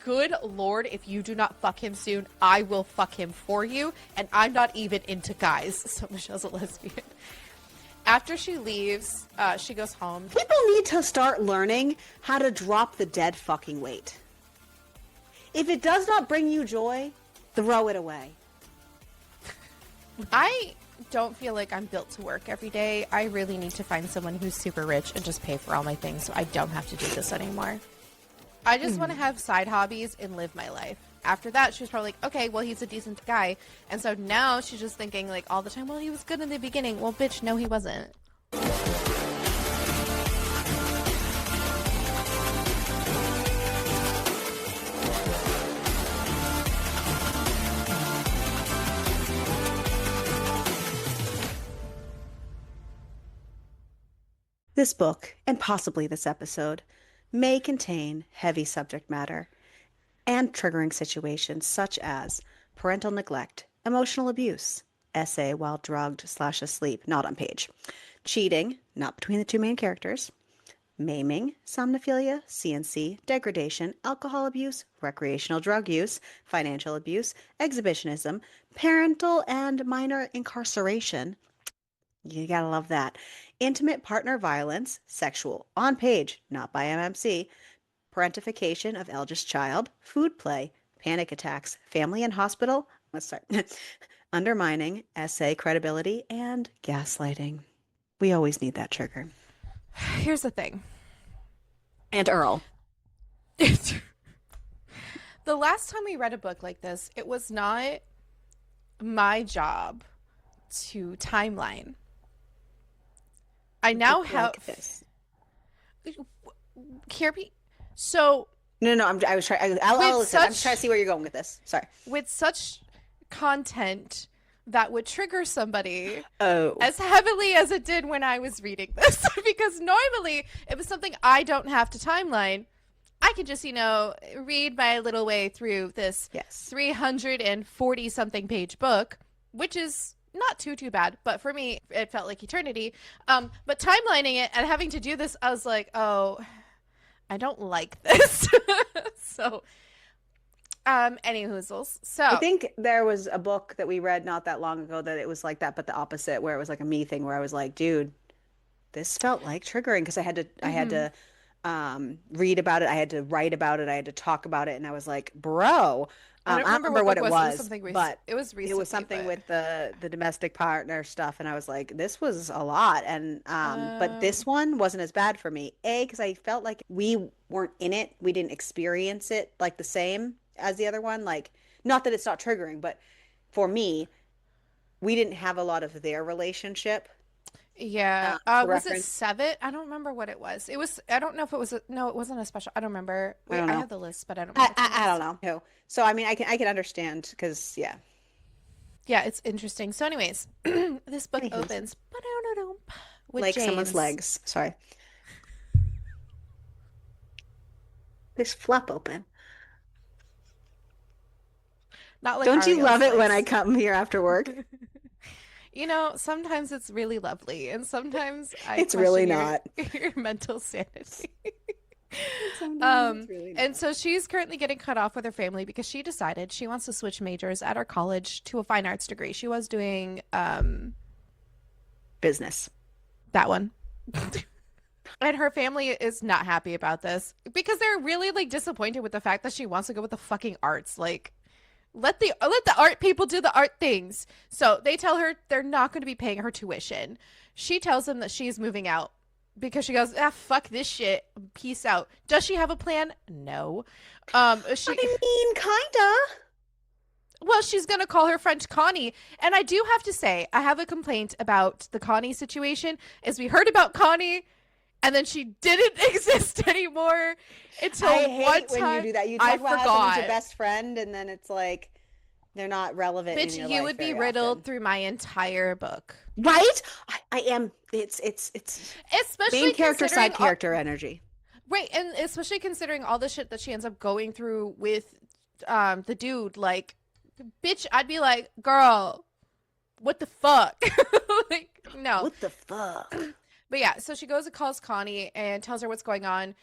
good Lord, if you do not fuck him soon, I will fuck him for you. And I'm not even into guys. So Michelle's a lesbian. After she leaves, she goes home. People need to start learning how to drop the dead fucking weight. If it does not bring you joy, throw it away. I don't feel like I'm built to work every day. I really need to find someone who's super rich and just pay for all my things so I don't have to do this anymore. I just want to have side hobbies and live my life. After that, she was probably like, okay, well, he's a decent guy. And so now she's just thinking, like, all the time, well, he was good in the beginning. Well, bitch, no, he wasn't. This book, and possibly this episode, may contain heavy subject matter and triggering situations such as parental neglect, emotional abuse, essay while drugged/asleep, not on page, cheating, not between the two main characters, maiming, somnophilia, CNC, degradation, alcohol abuse, recreational drug use, financial abuse, exhibitionism, parental and minor incarceration. You gotta love that. Intimate partner violence, sexual, on page, not by MMC, parentification of eldest child, food play, panic attacks, family and hospital, let's start, undermining, essay credibility, and gaslighting. We always need that trigger. Here's the thing. And Earl. The last time we read a book like this, it was not my job to timeline. I now have like this. Kirby. So No, I was trying. I'll listen. I'm just trying to see where you're going with this. Sorry. With such content that would trigger somebody Oh. as heavily as it did when I was reading this, because normally it was something I don't have to timeline. I can just, read my little way through this 340 something page book, which is not too bad, but for me it felt like eternity. But timelining it and having to do this, I was like, oh, I don't like this. So any hoozles. So I think there was a book that we read not that long ago that it was like that, but the opposite, where it was like a me thing, where I was like, dude, this felt like triggering, because I had to read about it, I had to write about it, I had to talk about it, and I was like, bro, I don't remember what it was, but it was recently, it was something with the domestic partner stuff, and I was like, this was a lot, and but this one wasn't as bad for me, because I felt like we weren't in it, we didn't experience it like the same as the other one, like, not that it's not triggering, but for me, we didn't have a lot of their relationship. Yeah. Was it 7? I don't remember what it was. It was, I don't know if it was, no, it wasn't a special. I don't remember. I have the list, but I don't remember. I don't know. So, I mean, I can understand, because, yeah. Yeah, it's interesting. So anyways, this book opens with like James. Someone's legs. Sorry. This flap open. Not like Don't you Ariel's love it legs. when I come here after work? Sometimes it's really lovely, and sometimes it's really not your mental sanity. Sometimes it's really not. And so she's currently getting cut off with her family because she decided she wants to switch majors at her college to a fine arts degree. She was doing business. That one. And her family is not happy about this because they're really like disappointed with the fact that she wants to go with the fucking arts. Like, let the art people do the art things. So they tell her they're not going to be paying her tuition. She tells them that she's moving out because she goes, fuck this shit. Peace out. Does she have a plan? No. I mean, kinda. Well, she's going to call her friend Connie. And I do have to say, I have a complaint about the Connie situation, is we heard about Connie and then she didn't exist anymore until I hate one time. when you do that. You talk about how someone's your best friend, and then it's like they're not relevant. Bitch, in your you life would be very riddled often. through my entire book. Right? I am. It's especially main character, side considering character energy. Right, and especially considering all the shit that she ends up going through with the dude. Like, bitch, I'd be like, girl, what the fuck? Like, no. What the fuck? But yeah, so she goes and calls Connie and tells her what's going on.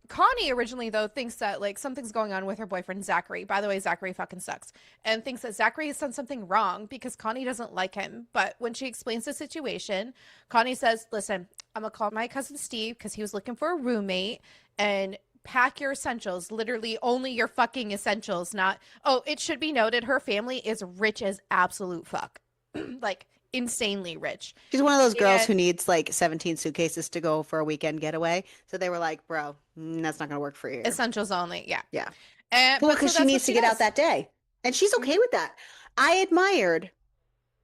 Connie originally, though, thinks that, like, something's going on with her boyfriend, Zachary. By the way, Zachary fucking sucks. And thinks that Zachary has done something wrong because Connie doesn't like him. But when she explains the situation, Connie says, listen, I'm going to call my cousin Steve because he was looking for a roommate, and pack your essentials. Literally only your fucking essentials, not... Oh, it should be noted, her family is rich as absolute fuck. Like, insanely rich. She's one of those girls who needs like 17 suitcases to go for a weekend getaway. So they were like, bro, that's not going to work for you. Essentials only. Yeah. Yeah. Well, because she needs to get out that day. And she's okay with that. I admired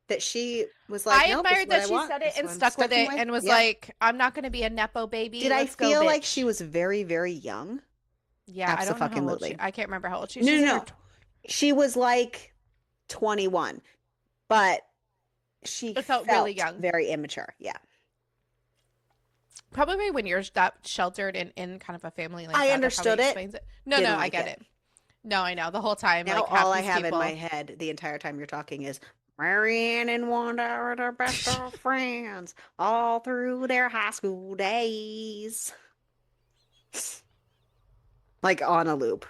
that she was like, I admired that she said it and stuck with it and was like, I'm not going to be a Nepo baby. Did I feel like she was very, very young? Yeah. I don't know how old she, I can't remember how old she was. No. She was like 21, but she felt really young, very immature. Yeah. Probably when you're that sheltered and in kind of a family like I that. understood it. No, I get it. No, I know. The whole time. Now like, all I have in my head the entire time you're talking is Marianne and Wanda are their best of friends all through their high school days. Like on a loop.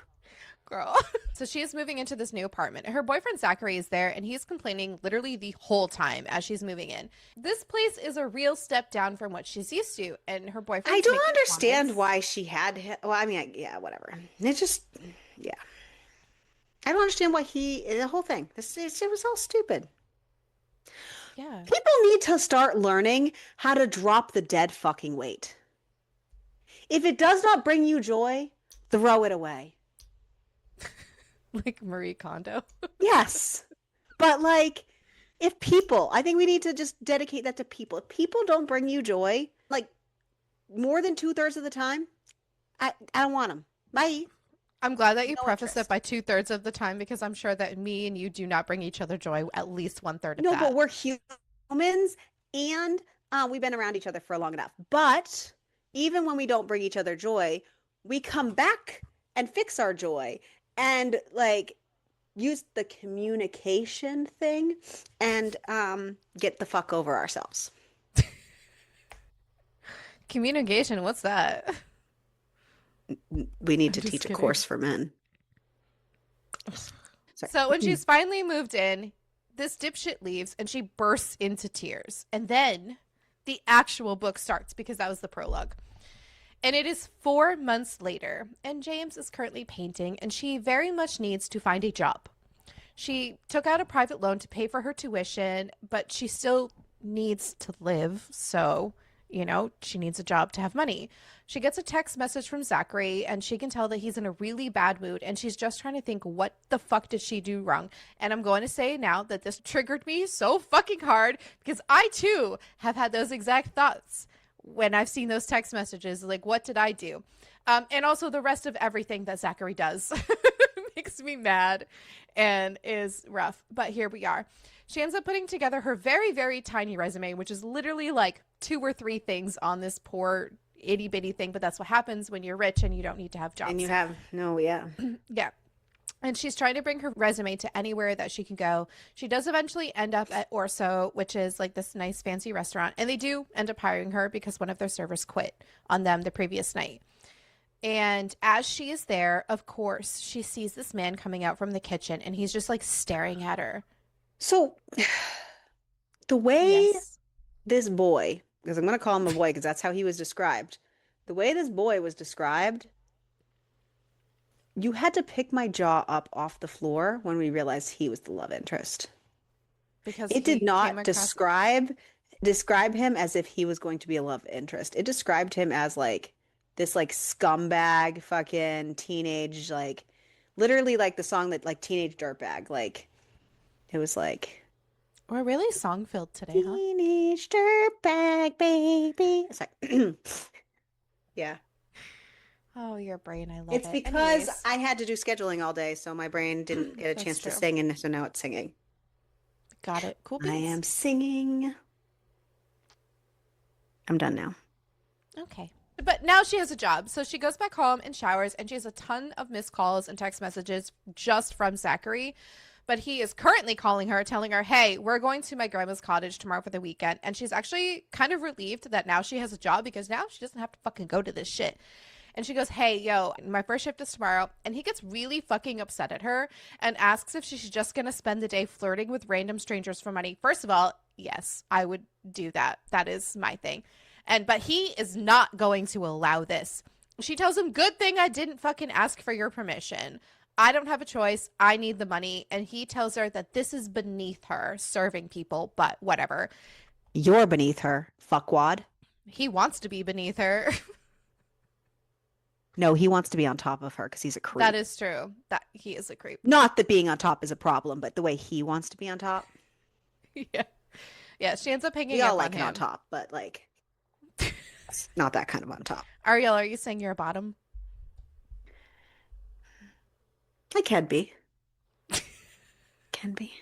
Girl. So she is moving into this new apartment. Her boyfriend Zachary is there and he's complaining literally the whole time as she's moving in. This place is a real step down from what she's used to, and her boyfriend... I don't understand why she had... Well, I mean, yeah, whatever. It just... Yeah. I don't understand why the whole thing. It was all stupid. Yeah. People need to start learning how to drop the dead fucking weight. If it does not bring you joy, throw it away. Like Marie Kondo. Yes. But like, if people, I think we need to just dedicate that to people. If people don't bring you joy, like more than 2/3 of the time, I don't want them. Bye. I'm glad that you prefaced it by 2/3 of the time, because I'm sure that me and you do not bring each other joy at least 1/3 of that. No, but we're humans and we've been around each other for long enough. But even when we don't bring each other joy, we come back and fix our joy and like use the communication thing and get the fuck over ourselves. Communication, what's that? We need to teach a course for men. So when she's finally moved in, this dipshit leaves and she bursts into tears. And then the actual book starts, because that was the prologue. And it is 4 months later, and James is currently painting, and she very much needs to find a job. She took out a private loan to pay for her tuition, but she still needs to live, so, you know, she needs a job to have money. She gets a text message from Zachary, and she can tell that he's in a really bad mood, and she's just trying to think, what the fuck did she do wrong? And I'm going to say now that this triggered me so fucking hard, because I, too, have had those exact thoughts when I've seen those text messages, like, what did I do? And also the rest of everything that Zachary does makes me mad and is rough. But here we are. She ends up putting together her very, very tiny resume, which is literally like 2 or 3 things on this poor itty bitty thing. But that's what happens when you're rich and you don't need to have jobs. And you have, yeah. And she's trying to bring her resume to anywhere that she can go. She does eventually end up at Orso, which is like this nice fancy restaurant. And they do end up hiring her because one of their servers quit on them the previous night. And as she is there, of course, she sees this man coming out from the kitchen, and he's just like staring at her. So the way this boy, because I'm going to call him a boy because that's how he was described. The way this boy was described, you had to pick my jaw up off the floor when we realized he was the love interest. Because it did not describe him as if he was going to be a love interest. It described him as like this like scumbag fucking teenage, like literally like the song that like teenage dirtbag. Like it was like, we're really song filled today, huh? Teenage dirtbag baby. It's like yeah. Oh, your brain, I love it. It's because I had to do scheduling all day, so my brain didn't get a chance to sing, and so now it's singing. Got it. Cool beans. I am singing. I'm done now. Okay. But now she has a job, so she goes back home and showers, and she has a ton of missed calls and text messages just from Zachary. But he is currently calling her, telling her, hey, we're going to my grandma's cottage tomorrow for the weekend. And she's actually kind of relieved that now she has a job, because now she doesn't have to fucking go to this shit. And she goes, hey, yo, my first shift is tomorrow. And he gets really fucking upset at her and asks if she's just going to spend the day flirting with random strangers for money. First of all, yes, I would do that. That is my thing. But he is not going to allow this. She tells him, good thing I didn't fucking ask for your permission. I don't have a choice. I need the money. And he tells her that this is beneath her, serving people, but whatever. You're beneath her, fuckwad. He wants to be beneath her. No, he wants to be on top of her because he's a creep. That is true. That he is a creep. Not that being on top is a problem, but the way he wants to be on top. Yeah. Yeah, she ends up hanging We all up like on it him. on top, but like, it's not that kind of on top. Ariel, are you saying you're a bottom? I can be. Can be.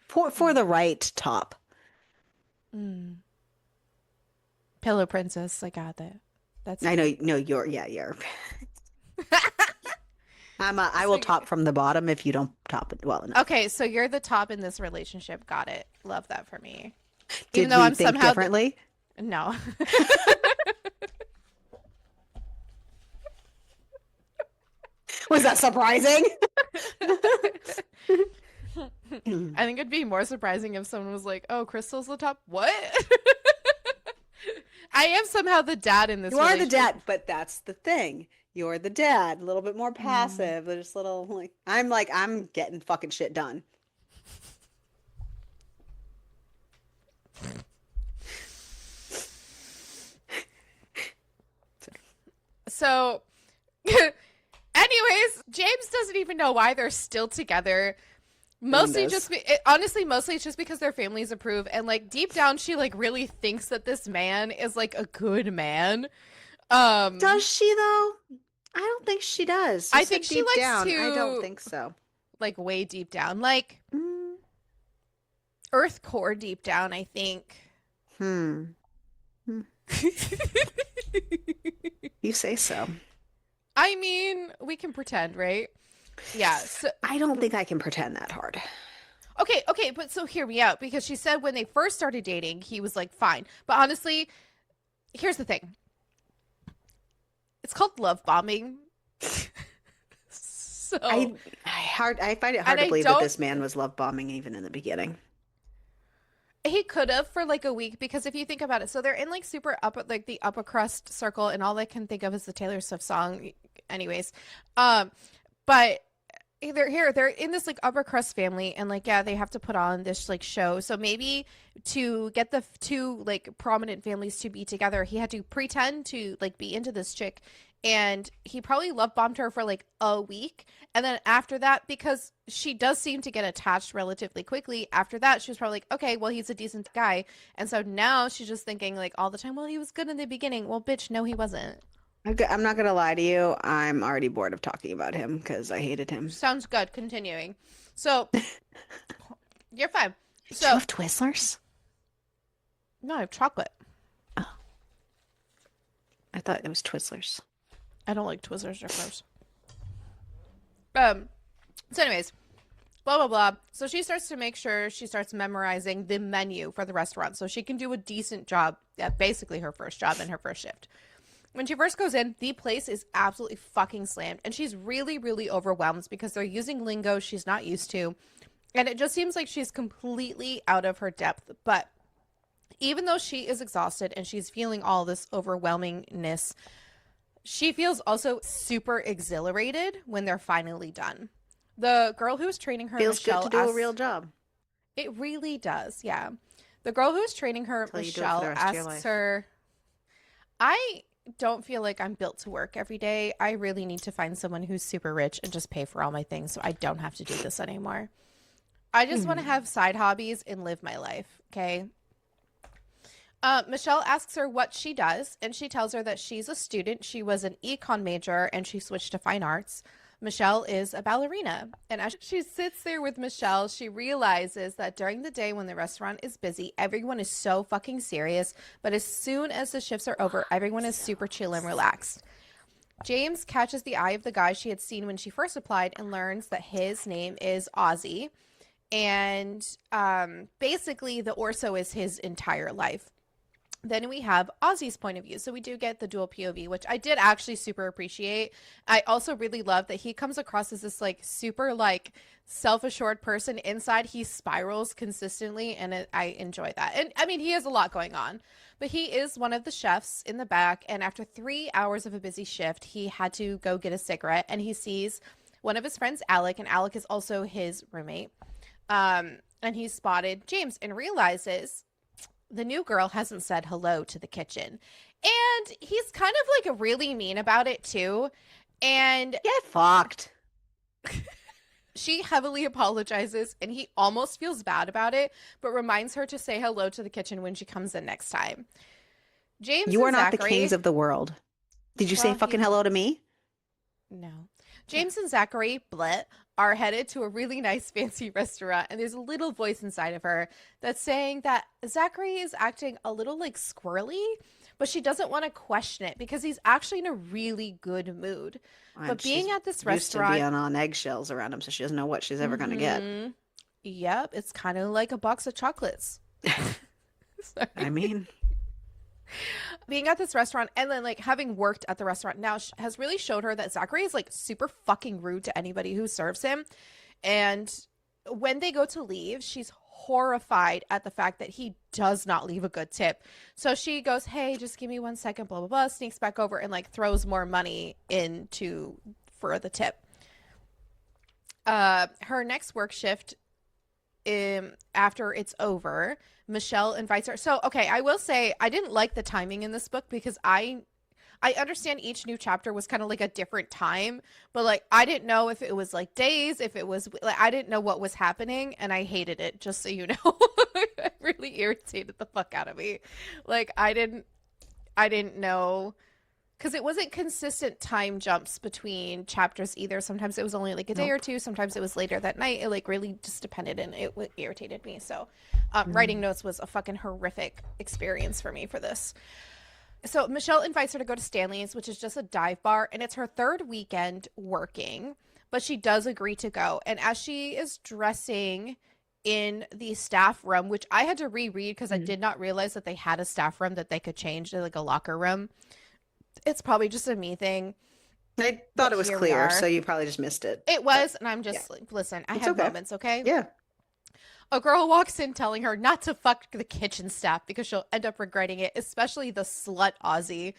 For the right top. Pillow princess. I got that. That's I know. No, you're. I will top from the bottom if you don't top it well enough. Okay, so you're the top in this relationship. Got it. Love that for me. Did Even though we I'm think somehow differently? No. Was that surprising? I think it'd be more surprising if someone was like, "Oh, Crystal's the top." What? I am somehow the dad in this. You are the dad, but that's the thing. You're the dad, a little bit more passive, just a little like I'm getting fucking shit done. So, anyways, James doesn't even know why they're still together. Mostly honestly, mostly it's just because their families approve. And like deep down, she like really thinks that this man is like a good man. Does she though? I don't think she does. I think she likes down. to. I don't think so. Like way deep down, like Earth core deep down, I think. You say so. I mean, we can pretend, right? Yeah. So, I don't think I can pretend that hard. Okay, but so hear me out, because she said when they first started dating, he was like fine. But honestly, here's the thing. It's called love bombing. So I find it hard to believe that this man was love bombing even in the beginning. He could have for like a week, because if you think about it, so they're in like super like the upper crust circle, and all I can think of is the Taylor Swift song. Anyways, but they're in this like upper crust family, and like they have to put on this like show. So maybe to get the two like prominent families to be together, he had to pretend to like be into this chick, and he probably love bombed her for like a week. And then after that, because she does seem to get attached relatively quickly, after that she was probably like, okay, well, he's a decent guy. And so now she's just thinking like all the time, well, he was good in the beginning. Well, bitch, no, he wasn't. I'm not gonna lie to you. I'm already bored of talking about him because I hated him. Sounds good. Continuing. So you're fine. Do you have Twizzlers? No, I have chocolate. Oh, I thought it was Twizzlers. I don't like Twizzlers. They're gross. So anyways, blah, blah, blah. So she starts to make sure she starts memorizing the menu for the restaurant so she can do a decent job at basically her first job and her first shift. When she first goes in, the place is absolutely fucking slammed, and she's really, really overwhelmed because they're using lingo she's not used to, and it just seems like she's completely out of her depth. But even though she is exhausted and she's feeling all this overwhelmingness, she feels also super exhilarated when they're finally done. The girl who's training her, feels Michelle, good to do a real job. It really does, yeah. The girl who's training her, Michelle, asks her, I don't feel like I'm built to work every day. I really need to find someone who's super rich and just pay for all my things so I don't have to do this anymore. I just want to have side hobbies and live my life, okay? Michelle asks her what she does, and she tells her that she's a student. She was an econ major, and she switched to fine arts. Michelle is a ballerina. And as she sits there with Michelle, she realizes that during the day when the restaurant is busy, everyone is so fucking serious. But as soon as the shifts are over, everyone is super chill and relaxed. James catches the eye of the guy she had seen when she first applied and learns that his name is Ozzy. And basically, the Orso is his entire life. Then we have Ozzy's point of view. So we do get the dual POV, which I did actually super appreciate. I also really love that he comes across as this like super like self-assured person. Inside he spirals consistently, and I enjoy that. And I mean, he has a lot going on, but he is one of the chefs in the back, and after 3 hours of a busy shift, he had to go get a cigarette, and he sees one of his friends, Alec, and Alec is also his roommate. And he spotted James and realizes the new girl hasn't said hello to the kitchen. And he's kind of like really mean about it too. And Get fucked. she heavily apologizes and he almost feels bad about it, but reminds her to say hello to the kitchen when she comes in next time. James You are and not the Zachary, kings of the world. Did you say well, fucking hello to me? no. James and Zachary, Blet, are headed to a really nice fancy restaurant, and there's a little voice inside of her that's saying that Zachary is acting a little like squirrely, but she doesn't want to question it because he's actually in a really good mood. And But being at this used restaurant, to being on eggshells around him, so she doesn't know what she's ever going to get. Yep, it's kind of like a box of chocolates. I mean, being at this restaurant and then like having worked at the restaurant now has really showed her that Zachary is like super fucking rude to anybody who serves him. And when they go to leave, she's horrified at the fact that he does not leave a good tip. So she goes, "Hey, just give me 1 second," blah blah blah, sneaks back over and like throws more money into for the tip. Her next work shift, after it's over, Michelle invites her. So, okay, I will say I didn't like the timing in this book because I understand each new chapter was kind of like a different time, but like I didn't know if it was like days, if it was like I didn't know what was happening, and I hated it, just so you know. It really irritated the fuck out of me. Like I didn't know because it wasn't consistent time jumps between chapters either. Sometimes it was only like a day or two. Sometimes it was later that night. It like really just depended, and it irritated me. So writing notes was a fucking horrific experience for me for this. So Michelle invites her to go to Stanley's, which is just a dive bar, and it's her third weekend working, but she does agree to go. And as she is dressing in the staff room, which I had to reread because I did not realize that they had a staff room that they could change to like a locker room. It's probably just a me thing. I thought it was clear, so you probably just missed it. It was, and I'm just like, listen, I have moments, okay? Yeah. A girl walks in telling her not to fuck the kitchen staff because she'll end up regretting it, especially the slut Ozzy.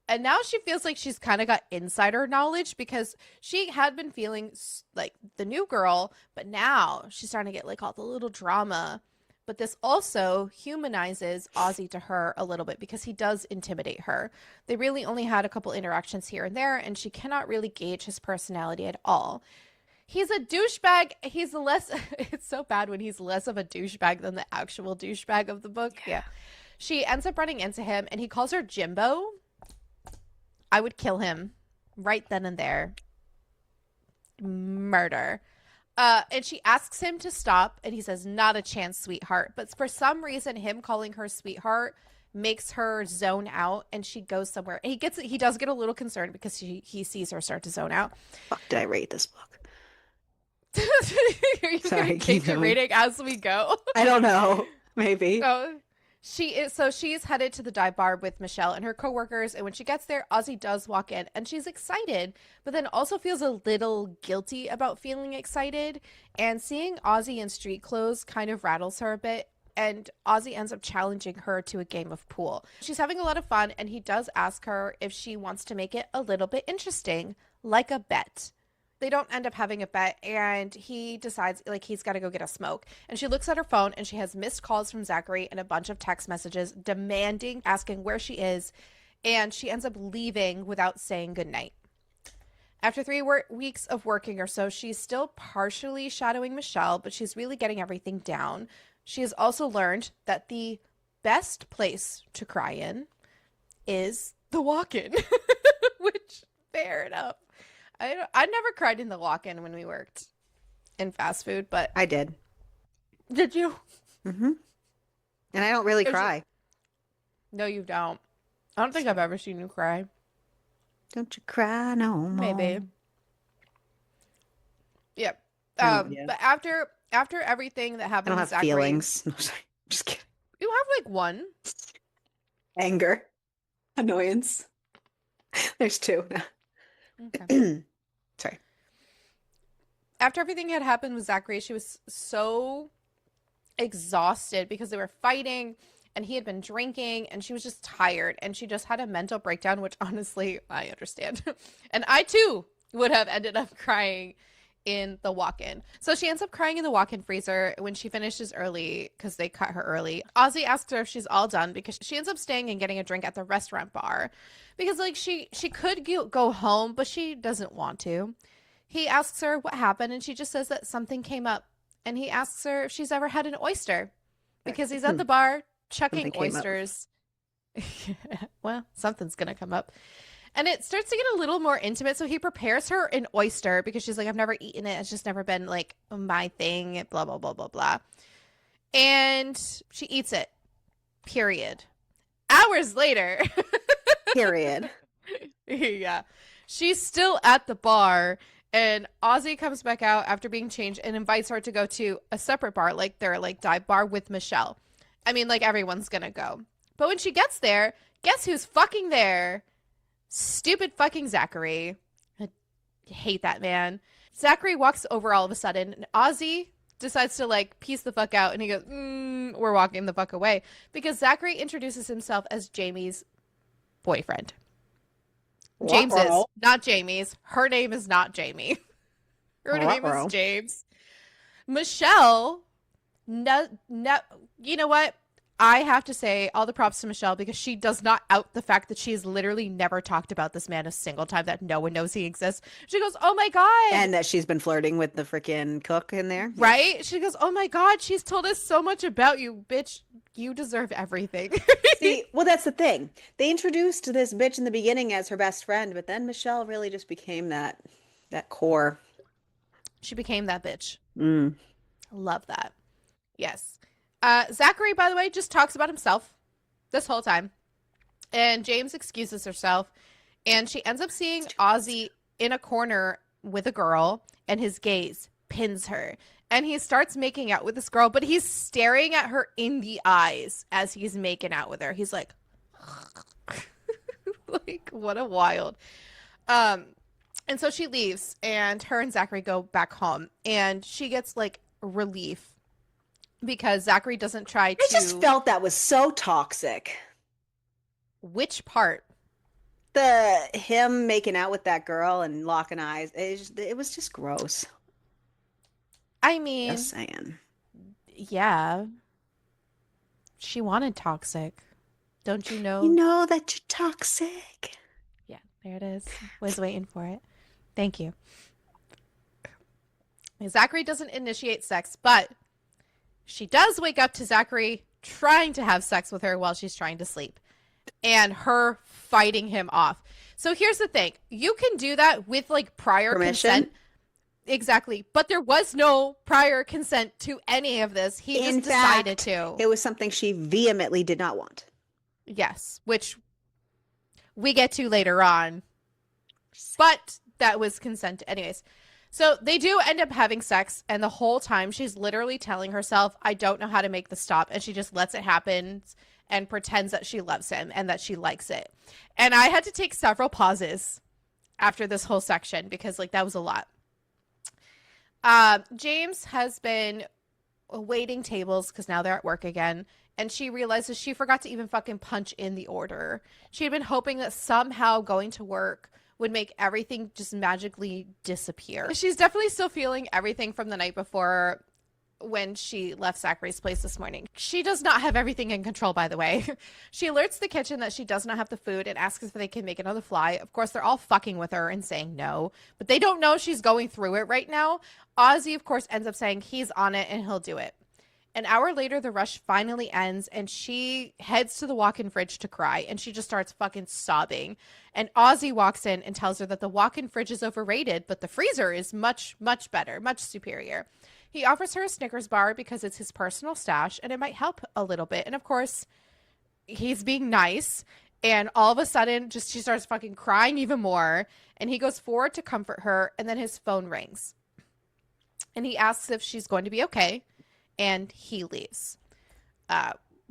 And now she feels like she's kind of got insider knowledge because she had been feeling like the new girl, but now she's starting to get like all the little drama. But this also humanizes Ozzy to her a little bit because he does intimidate her. They really only had a couple interactions here and there, and she cannot really gauge his personality at all. He's a douchebag. He's less, it's so bad when he's less of a douchebag than the actual douchebag of the book. Yeah. She ends up running into him, and he calls her Jimbo. I would kill him right then and there. Murder. And she asks him to stop, and he says, "Not a chance, sweetheart." But for some reason, him calling her sweetheart makes her zone out, and she goes somewhere. And he does get a little concerned because he sees her start to zone out. Fuck, did I rate this book? Are you going to take your rating as we go? I don't know. Maybe. Oh. She's headed to the dive bar with Michelle and her coworkers, and when she gets there, Ozzy does walk in, and she's excited, but then also feels a little guilty about feeling excited, and seeing Ozzy in street clothes kind of rattles her a bit, and Ozzy ends up challenging her to a game of pool. She's having a lot of fun, and he does ask her if she wants to make it a little bit interesting, like a bet. They don't end up having a bet, and he decides like he's got to go get a smoke. And she looks at her phone, and she has missed calls from Zachary and a bunch of text messages asking where she is, and she ends up leaving without saying goodnight. After 3 weeks of working or so, she's still partially shadowing Michelle, but she's really getting everything down. She has also learned that the best place to cry in is the walk-in, which, fair enough. I never cried in the walk-in when we worked in fast food, but I did. Did you? Mm-hmm. And I don't really cry. No, you don't. I don't think I've ever seen you cry. Don't you cry no more. Maybe. Yep. Yeah. But after everything that happened, I don't have Zachary, feelings. No, sorry. Just kidding. you have like one. Anger. Annoyance. There's two. Okay. Sorry. After everything had happened with Zachary, she was so exhausted because they were fighting and he had been drinking and she was just tired and she just had a mental breakdown, which honestly I understand. And I too would have ended up crying in the walk-in. So she ends up crying in the walk-in freezer when she finishes early because they cut her early. Ozzy asks her if she's all done because she ends up staying and getting a drink at the restaurant bar because like she could go home, but she doesn't want to. He asks her what happened and she just says that something came up, and he asks her if she's ever had an oyster because he's at the bar chucking oysters. Well, something's gonna come up. And it starts to get a little more intimate. So he prepares her an oyster because she's like, I've never eaten it. It's just never been like my thing, blah, blah, blah, blah, blah. And she eats it. Period. Hours later. Period. Yeah. She's still at the bar. And Ozzy comes back out after being changed and invites her to go to a separate bar, like their like dive bar with Michelle. I mean, like everyone's gonna go. But when she gets there, guess who's fucking there? Stupid fucking Zachary. I hate that man. Zachary walks over all of a sudden, and Ozzy decides to like peace the fuck out, and he goes, we're walking the fuck away. Because Zachary introduces himself as Jamie's boyfriend. James's, not Jamie's. Her name is not Jamie. Her name is James. Michelle, no, you know what? I have to say all the props to Michelle because she does not out the fact that she's literally never talked about this man a single time, that no one knows he exists. She goes, oh my God. And that she's been flirting with the freaking cook in there. Right? Yeah. She goes, oh my God, she's told us so much about you, bitch. You deserve everything. See, well, that's the thing. They introduced this bitch in the beginning as her best friend, but then Michelle really just became that core. She became that bitch. Mm. Love that. Yes. Zachary, by the way, just talks about himself this whole time. And James excuses herself. And she ends up seeing Ozzy in a corner with a girl, and his gaze pins her. And he starts making out with this girl, but he's staring at her in the eyes as he's making out with her. He's like, like, what a wild. And so she leaves, and her and Zachary go back home. And she gets, like, relief because Zachary doesn't try to... I just felt that was so toxic. Which part? Him making out with that girl and locking eyes. It was just gross. I mean... Just saying. Yeah. She wanted toxic. Don't you know? You know that you're toxic. Yeah, there it is. Was waiting for it. Thank you. Zachary doesn't initiate sex, but... she does wake up to Zachary trying to have sex with her while she's trying to sleep, and her fighting him off. So here's the thing. You can do that with like prior permission? Consent. Exactly. But there was no prior consent to any of this. He just decided to. It was something she vehemently did not want. Yes, which we get to later on. But that was consent anyways. So they do end up having sex, and the whole time she's literally telling herself, I don't know how to make this stop, and she just lets it happen and pretends that she loves him and that she likes it. And I had to take several pauses after this whole section because, like, that was a lot. James has been waiting tables because now they're at work again, and she realizes she forgot to even fucking punch in the order. She had been hoping that somehow going to work would make everything just magically disappear. She's definitely still feeling everything from the night before when she left Zachary's place this morning. She does not have everything in control, by the way. She alerts the kitchen that she does not have the food and asks if they can make another fly. Of course, they're all fucking with her and saying no, but they don't know she's going through it right now. Ozzy, of course, ends up saying he's on it and he'll do it. An hour later, the rush finally ends, and she heads to the walk-in fridge to cry, and she just starts fucking sobbing. And Ozzy walks in and tells her that the walk-in fridge is overrated, but the freezer is much, much better, much superior. He offers her a Snickers bar because it's his personal stash, and it might help a little bit. And, of course, he's being nice, and all of a sudden, just she starts fucking crying even more, and he goes forward to comfort her, and then his phone rings. And he asks if she's going to be okay. And he leaves,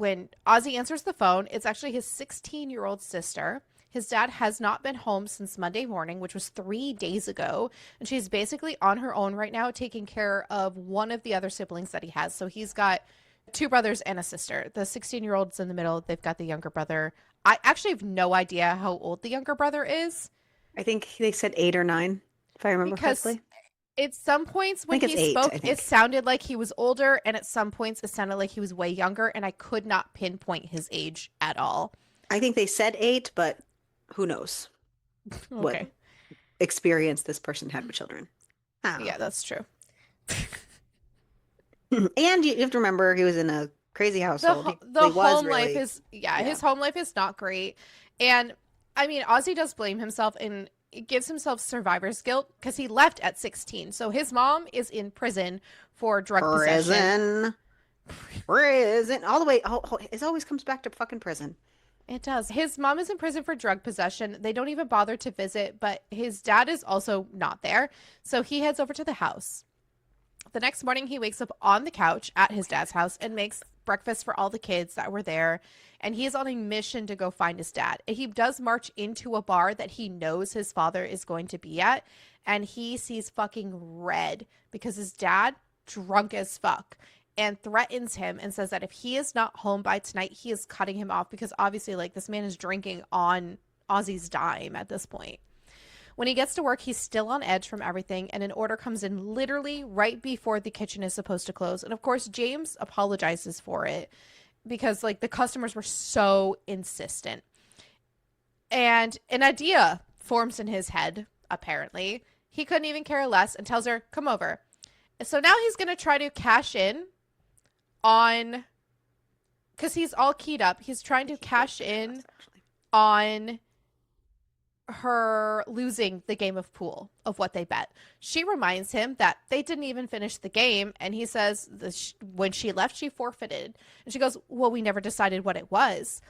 when Ozzy answers the phone, it's actually his 16-year-old sister. His dad has not been home since Monday morning, which was 3 days ago. And she's basically on her own right now, taking care of one of the other siblings that he has. So he's got 2 brothers and a sister. The 16-year-old's in the middle. They've got the younger brother. I actually have no idea how old the younger brother is. I think they said 8 or 9, if I remember correctly. At some points when he spoke, it sounded like he was older, and at some points it sounded like he was way younger, and I could not pinpoint his age at all. I think they said 8, but who knows what experience this person had with children. Yeah, that's true. And you have to remember, he was in a crazy household. The home life is, his home life is not great. And I mean, Ozzy does blame himself and gives himself survivor's guilt because he left at 16. So his mom is in prison for drug possession. Prison. All the way. It always comes back to fucking prison. It does. His mom is in prison for drug possession. They don't even bother to visit, but his dad is also not there. So he heads over to the house. The next morning, he wakes up on the couch at his dad's house and makes breakfast for all the kids that were there. And he is on a mission to go find his dad. He does march into a bar that he knows his father is going to be at. And he sees fucking red because his dad, drunk as fuck, and threatens him and says that if he is not home by tonight, he is cutting him off because obviously, like, this man is drinking on Ozzy's dime at this point. When he gets to work, he's still on edge from everything, and an order comes in literally right before the kitchen is supposed to close. And of course, James apologizes for it because, like, the customers were so insistent. And an idea forms in his head, apparently. He couldn't even care less and tells her, come over. So now he's going to try to cash in on, because he's all keyed up. He's trying to cash in on her losing the game of pool of what they bet. She reminds him that they didn't even finish the game, and he says when she left, she forfeited. And she goes, well, we never decided what it was.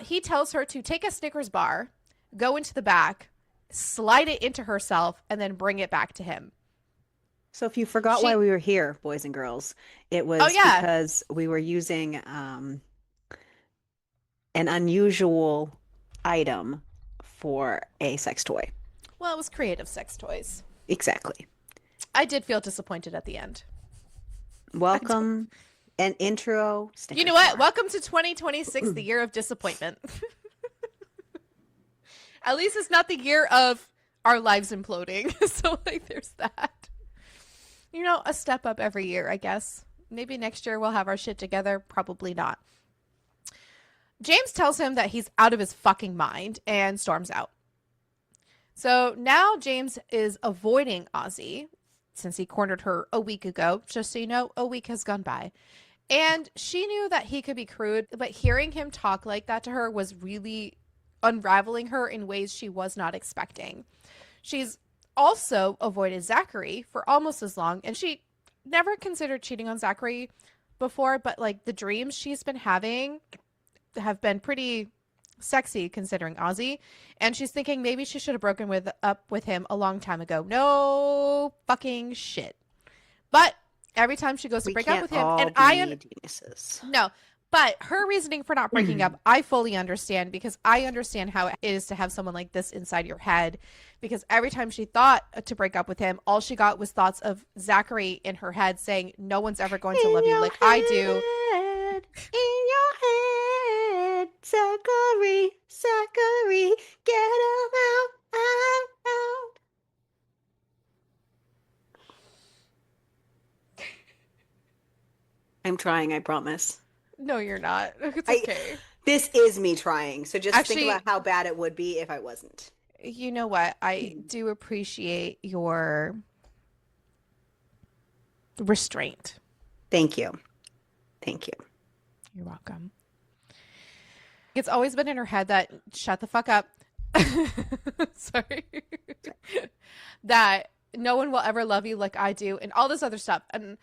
He tells her to take a Snickers bar, go into the back, slide it into herself, and then bring it back to him. So if you forgot why we were here, boys and girls, it was because we were using an unusual item for a sex toy. Well, it was creative sex toys. Exactly. I did feel disappointed at the end. Welcome an intro. You know what? Welcome to 2026, the year of disappointment. At least it's not the year of our lives imploding. So, like, there's that. You know, a step up every year, I guess. Maybe next year we'll have our shit together. Probably not. James tells him that he's out of his fucking mind and storms out. So now James is avoiding Ozzy since he cornered her a week ago. Just so you know, a week has gone by. And she knew that he could be crude, but hearing him talk like that to her was really unraveling her in ways she was not expecting. She's also avoided Zachary for almost as long, and she never considered cheating on Zachary before, but like the dreams she's been having have been pretty sexy considering Ozzy, and she's thinking maybe she should have broken up with him a long time ago. No fucking shit. But every time she goes to break up with him, and no, but her reasoning for not breaking up, I fully understand, because I understand how it is to have someone like this inside your head, because every time she thought to break up with him, all she got was thoughts of Zachary in her head saying, no one's ever going to love you like I do. In your head, Zachary, get him out. I'm trying, I promise. No, you're not. It's okay. This is me trying. So just think about how bad it would be if I wasn't. You know what? I do appreciate your restraint. Thank you. You're welcome. It's always been in her head that shut the fuck up. Sorry. That no one will ever love you like I do and all this other stuff. And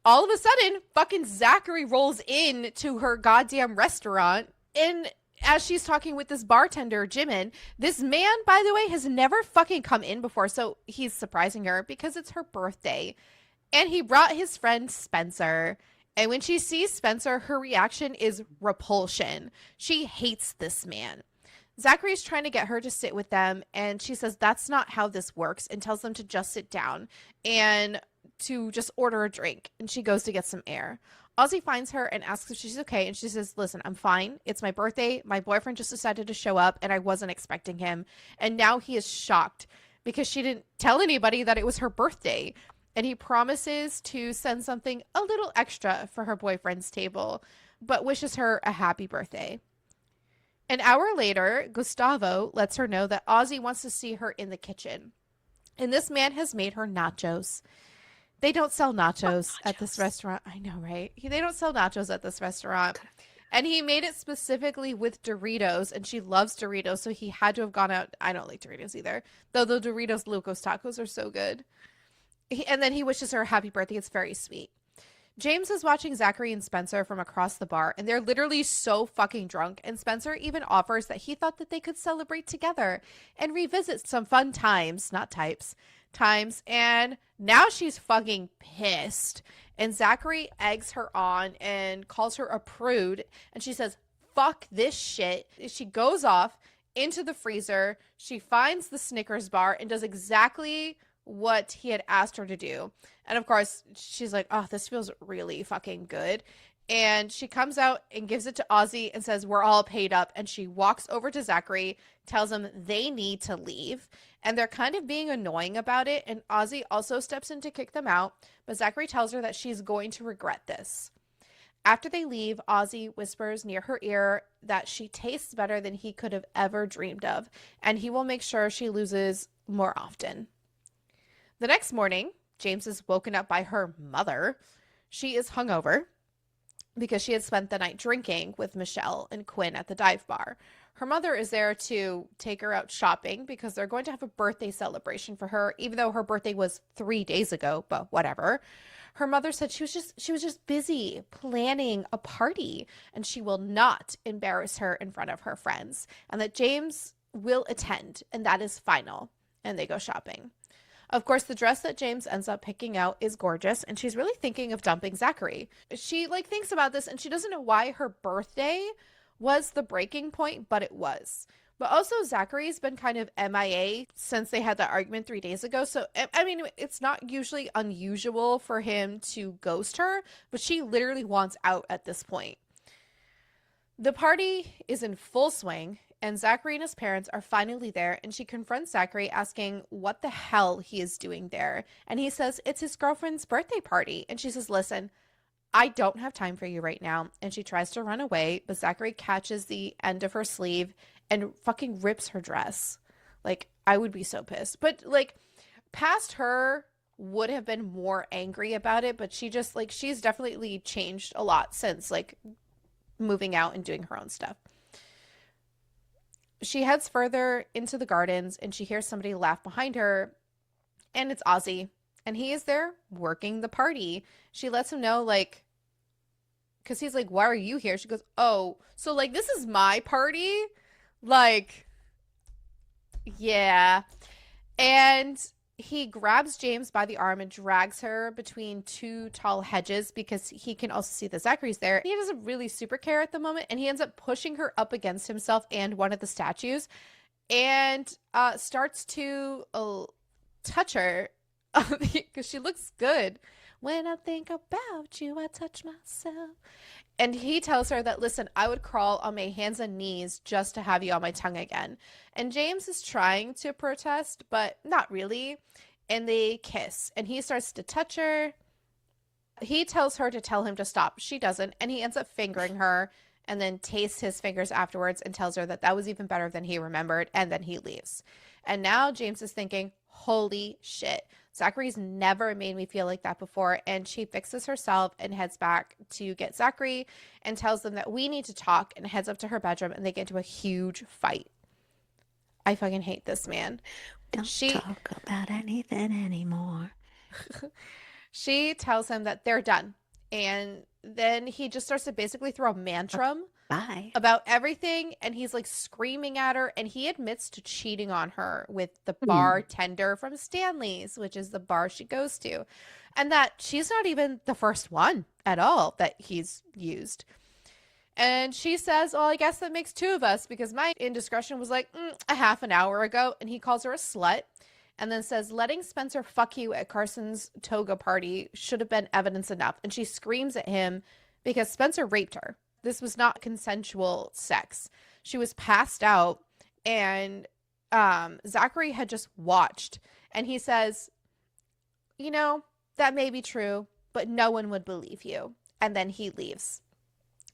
all of a sudden, fucking Zachary rolls in to her goddamn restaurant, and as she's talking with this bartender, Jimin, this man, by the way, has never fucking come in before, so he's surprising her because it's her birthday. And he brought his friend Spencer, And when she sees Spencer, her reaction is repulsion. She hates this man. Zachary's trying to get her to sit with them, and she says that's not how this works and tells them to just sit down and to just order a drink. And she goes to get some air. Ozzy finds her and asks if she's okay, and she says, listen, I'm fine. It's my birthday. My boyfriend just decided to show up, and I wasn't expecting him. And now he is shocked because she didn't tell anybody that it was her birthday. And he promises to send something a little extra for her boyfriend's table, but wishes her a happy birthday. An hour later, Gustavo lets her know that Ozzy wants to see her in the kitchen. And this man has made her nachos. They don't sell nachos at this restaurant. I know, right? They don't sell nachos at this restaurant. And he made it specifically with Doritos, and she loves Doritos, so he had to have gone out. I don't like Doritos either, though the Doritos Locos Tacos are so good. And then he wishes her a happy birthday. It's very sweet. James is watching Zachary and Spencer from across the bar, and they're literally so fucking drunk. And Spencer even offers that he thought that they could celebrate together and revisit some fun times, not types, times. And now she's fucking pissed. And Zachary eggs her on and calls her a prude. And she says, fuck this shit. She goes off into the freezer. She finds the Snickers bar and does exactly what he had asked her to do. And of course, she's like, oh, this feels really fucking good. And she comes out and gives it to Ozzy and says, we're all paid up. And she walks over to Zachary, tells him they need to leave. And they're kind of being annoying about it. And Ozzy also steps in to kick them out. But Zachary tells her that she's going to regret this. After they leave, Ozzy whispers near her ear that she tastes better than he could have ever dreamed of. And he will make sure she loses more often. The next morning, James is woken up by her mother. She is hungover because she had spent the night drinking with Michelle and Quinn at the dive bar. Her mother is there to take her out shopping because they're going to have a birthday celebration for her, even though her birthday was 3 days ago, but whatever. Her mother said she was just busy planning a party and she will not embarrass her in front of her friends, and that James will attend, and that is final. And they go shopping. Of course, the dress that James ends up picking out is gorgeous, and she's really thinking of dumping Zachary. She thinks about this, and she doesn't know why her birthday was the breaking point, but it was. But also, Zachary's been kind of MIA since they had that argument 3 days ago. So, I mean, it's not usually unusual for him to ghost her, but she literally wants out at this point. The party is in full swing, and Zachary and his parents are finally there, and she confronts Zachary asking what the hell he is doing there. And he says it's his girlfriend's birthday party. And she says, listen, I don't have time for you right now. And she tries to run away, but Zachary catches the end of her sleeve and fucking rips her dress. I would be so pissed. But, past her would have been more angry about it, but she just, she's definitely changed a lot since, moving out and doing her own stuff. She heads further into the gardens and she hears somebody laugh behind her, and it's Ozzy, and he is there working the party. She lets him know, because he's like, why are you here? She goes, oh, so this is my party? Yeah. And he grabs James by the arm and drags her between two tall hedges because he can also see that Zachary's there. He doesn't really super care at the moment, and he ends up pushing her up against himself and one of the statues and starts to touch her because she looks good. When I think about you, I touch myself. And he tells her that, listen, I would crawl on my hands and knees just to have you on my tongue again. And James is trying to protest, but not really. And they kiss. And he starts to touch her. He tells her to tell him to stop. She doesn't. And he ends up fingering her and then tastes his fingers afterwards and tells her that that was even better than he remembered. And then he leaves. And now James is thinking, holy shit. Zachary's never made me feel like that before. And she fixes herself and heads back to get Zachary and tells them that we need to talk, and heads up to her bedroom, and they get into a huge fight. I fucking hate this man. Don't talk about anything anymore. She tells him that they're done. And then he just starts to basically throw a mantrum about everything, and he's screaming at her, and he admits to cheating on her with the bartender from Stanley's, which is the bar she goes to, and that she's not even the first one at all that he's used. And she says, well, I guess that makes two of us because my indiscretion was like a half an hour ago. And he calls her a slut and then says, letting Spencer fuck you at Carson's toga party should have been evidence enough. And she screams at him because Spencer raped her. This was not consensual sex. She was passed out and Zachary had just watched. And he says, you know, that may be true, but no one would believe you. And then he leaves.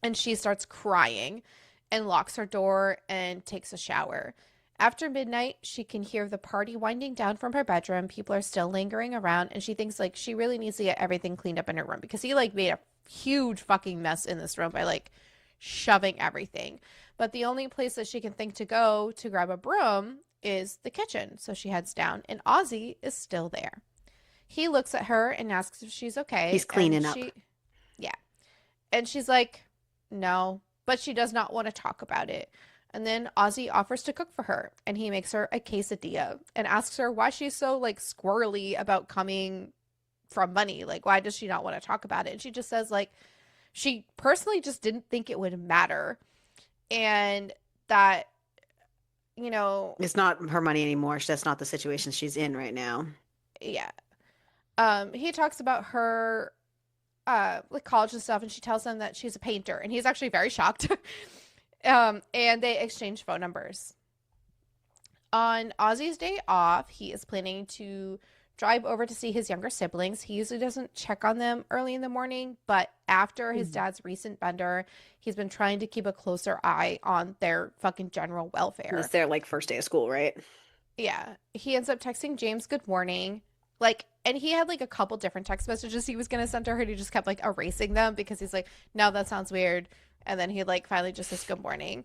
And she starts crying and locks her door and takes a shower. After midnight, she can hear the party winding down from her bedroom. People are still lingering around, and she thinks, like, she really needs to get everything cleaned up in her room because he, like, made a huge fucking mess in this room by, like, shoving everything. But the only place that she can think to go to grab a broom is the kitchen. So she heads down, and Ozzy is still there. He looks at her and asks if she's okay. He's cleaning up. Yeah. And she's like, no, but she does not want to talk about it. And then Ozzy offers to cook for her, and he makes her a quesadilla and asks her why she's so, like, squirrely about coming from money. Like, why does she not want to talk about it? And she just says, like, she personally just didn't think it would matter. And that, you know, it's not her money anymore. That's not the situation she's in right now. Yeah. He talks about her like college and stuff, and she tells him that she's a painter, and he's actually very shocked. And they exchange phone numbers. On Ozzy's day off, he is planning to drive over to see his younger siblings. He usually doesn't check on them early in the morning, but after his dad's recent bender, he's been trying to keep a closer eye on their fucking general welfare. It's their, like, first day of school, right? Yeah. He ends up texting James good morning. Like, and he had, like, a couple different text messages he was going to send to her, and he just kept, like, erasing them because he's like, no, that sounds weird. And then he, like, finally just says good morning.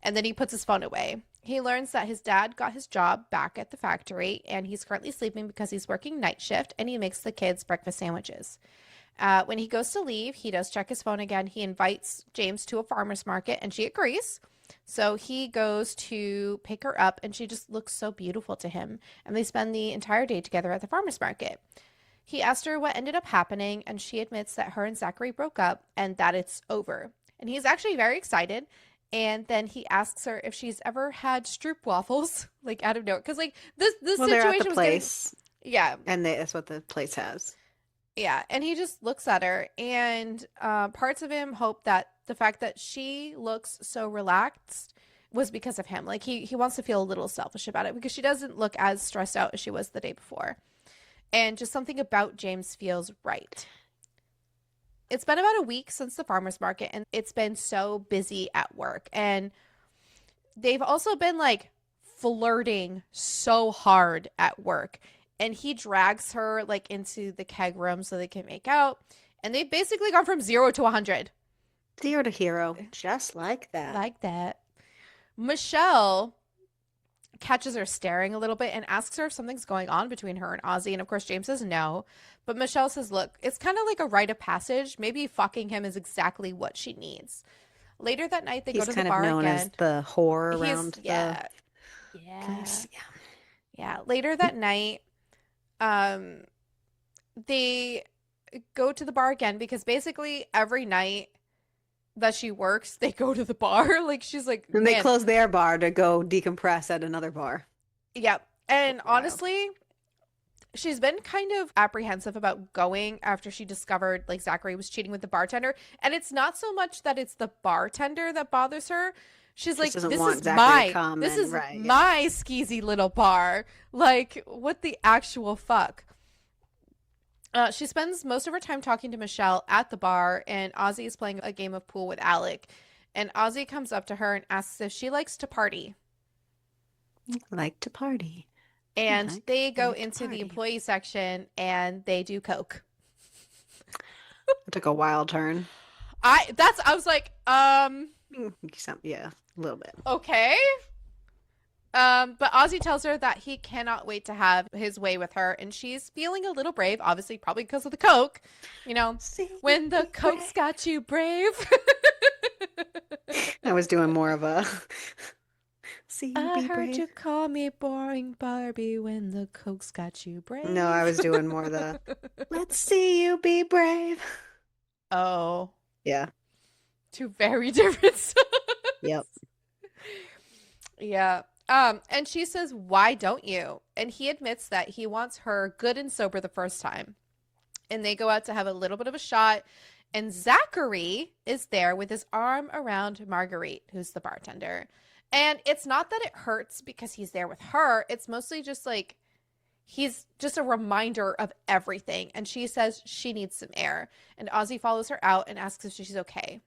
And then he puts his phone away. He learns that his dad got his job back at the factory, and he's currently sleeping because he's working night shift, and he makes the kids breakfast sandwiches. When he goes to leave, he does check his phone again. He invites James to a farmer's market, and she agrees. So he goes to pick her up, and she just looks so beautiful to him. And they spend the entire day together at the farmer's market. He asked her what ended up happening, and she admits that her and Zachary broke up and that it's over. And he's actually very excited. And then he asks her if she's ever had stroop waffles, like, out of nowhere. Because, like, this situation they're at the was place. Yeah. And that's what the place has. Yeah. And he just looks at her. And parts of him hope that the fact that she looks so relaxed was because of him. Like, he wants to feel a little selfish about it because she doesn't look as stressed out as she was the day before. And just something about James feels right. It's been about a week since the farmer's market, and it's been so busy at work. And they've also been, like, flirting so hard at work. And he drags her, like, into the keg room so they can make out. And they've basically gone from 0 to 100. 0 to hero. Just like that. Like that. Michelle catches her staring a little bit and asks her if something's going on between her and Ozzy. And of course, James says no. But Michelle says, look, it's kind of like a rite of passage. Maybe fucking him is exactly what she needs. Later that night, they go to the bar again. He's kind of known as the whore around Yeah. Later that night, they go to the bar again because basically every night that she works, they go to the bar. Like, she's like, and they close their bar to go decompress at another bar. Yep. And honestly, she's been kind of apprehensive about going after she discovered, like, Zachary was cheating with the bartender. And it's not so much that it's the bartender that bothers her. She's like, this is my skeezy little bar. Like, what the actual fuck? She spends most of her time talking to Michelle at the bar, and Ozzy is playing a game of pool with Alec. And Ozzy comes up to her and asks if she likes to party. Like to party. And they go into the employee section, and they do coke. It took a wild turn. I was like, yeah, a little bit. Okay. But Ozzy tells her that he cannot wait to have his way with her, and she's feeling a little brave, obviously probably because of the coke. You know, when the coke's got you brave. I was doing more of a I heard you call me boring Barbie when the coke's got you brave. No, I was doing more the let's see you be brave. Oh, Yeah. two very different sons. Yep. Yeah. And she says, "Why don't you?" And he admits that he wants her good and sober the first time. And they go out to have a little bit of a shot. And Zachary is there with his arm around Marguerite, who's the bartender. And it's not that it hurts because he's there with her. It's mostly just like he's just a reminder of everything. And she says she needs some air. And Ozzy follows her out and asks if she's okay.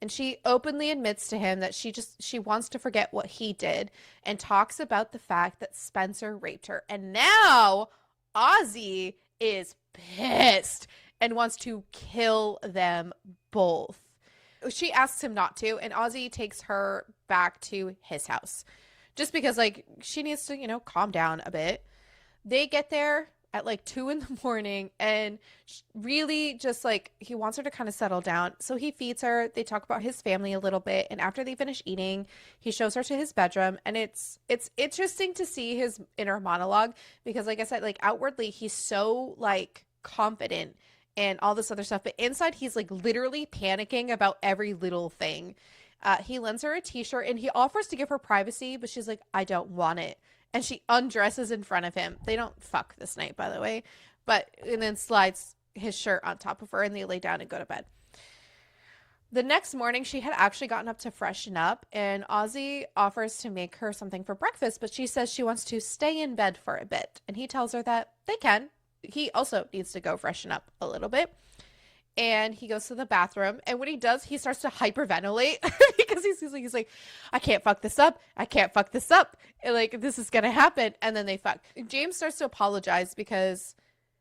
And she openly admits to him that she wants to forget what he did and talks about the fact that Spencer raped her. And now Ozzy is pissed and wants to kill them both. She asks him not to, and Ozzy takes her back to his house just because, like, she needs to, calm down a bit. They get there at like 2 a.m. and really just like he wants her to kind of settle down. So he feeds her. They talk about his family a little bit. And after they finish eating, he shows her to his bedroom. And it's interesting to see his inner monologue because, like I said, like outwardly, he's so like confident and all this other stuff. But inside, he's like literally panicking about every little thing. He lends her a t-shirt and he offers to give her privacy, but she's like, I don't want it. And she undresses in front of him. They don't fuck this night, by the way. And then slides his shirt on top of her and they lay down and go to bed. The next morning, she had actually gotten up to freshen up and Ozzy offers to make her something for breakfast, but she says she wants to stay in bed for a bit. And he tells her that they can. He also needs to go freshen up a little bit. And he goes to the bathroom. And when he does, he starts to hyperventilate because he's like, I can't fuck this up. I can't fuck this up. And like, this is going to happen. And then they fuck. James starts to apologize because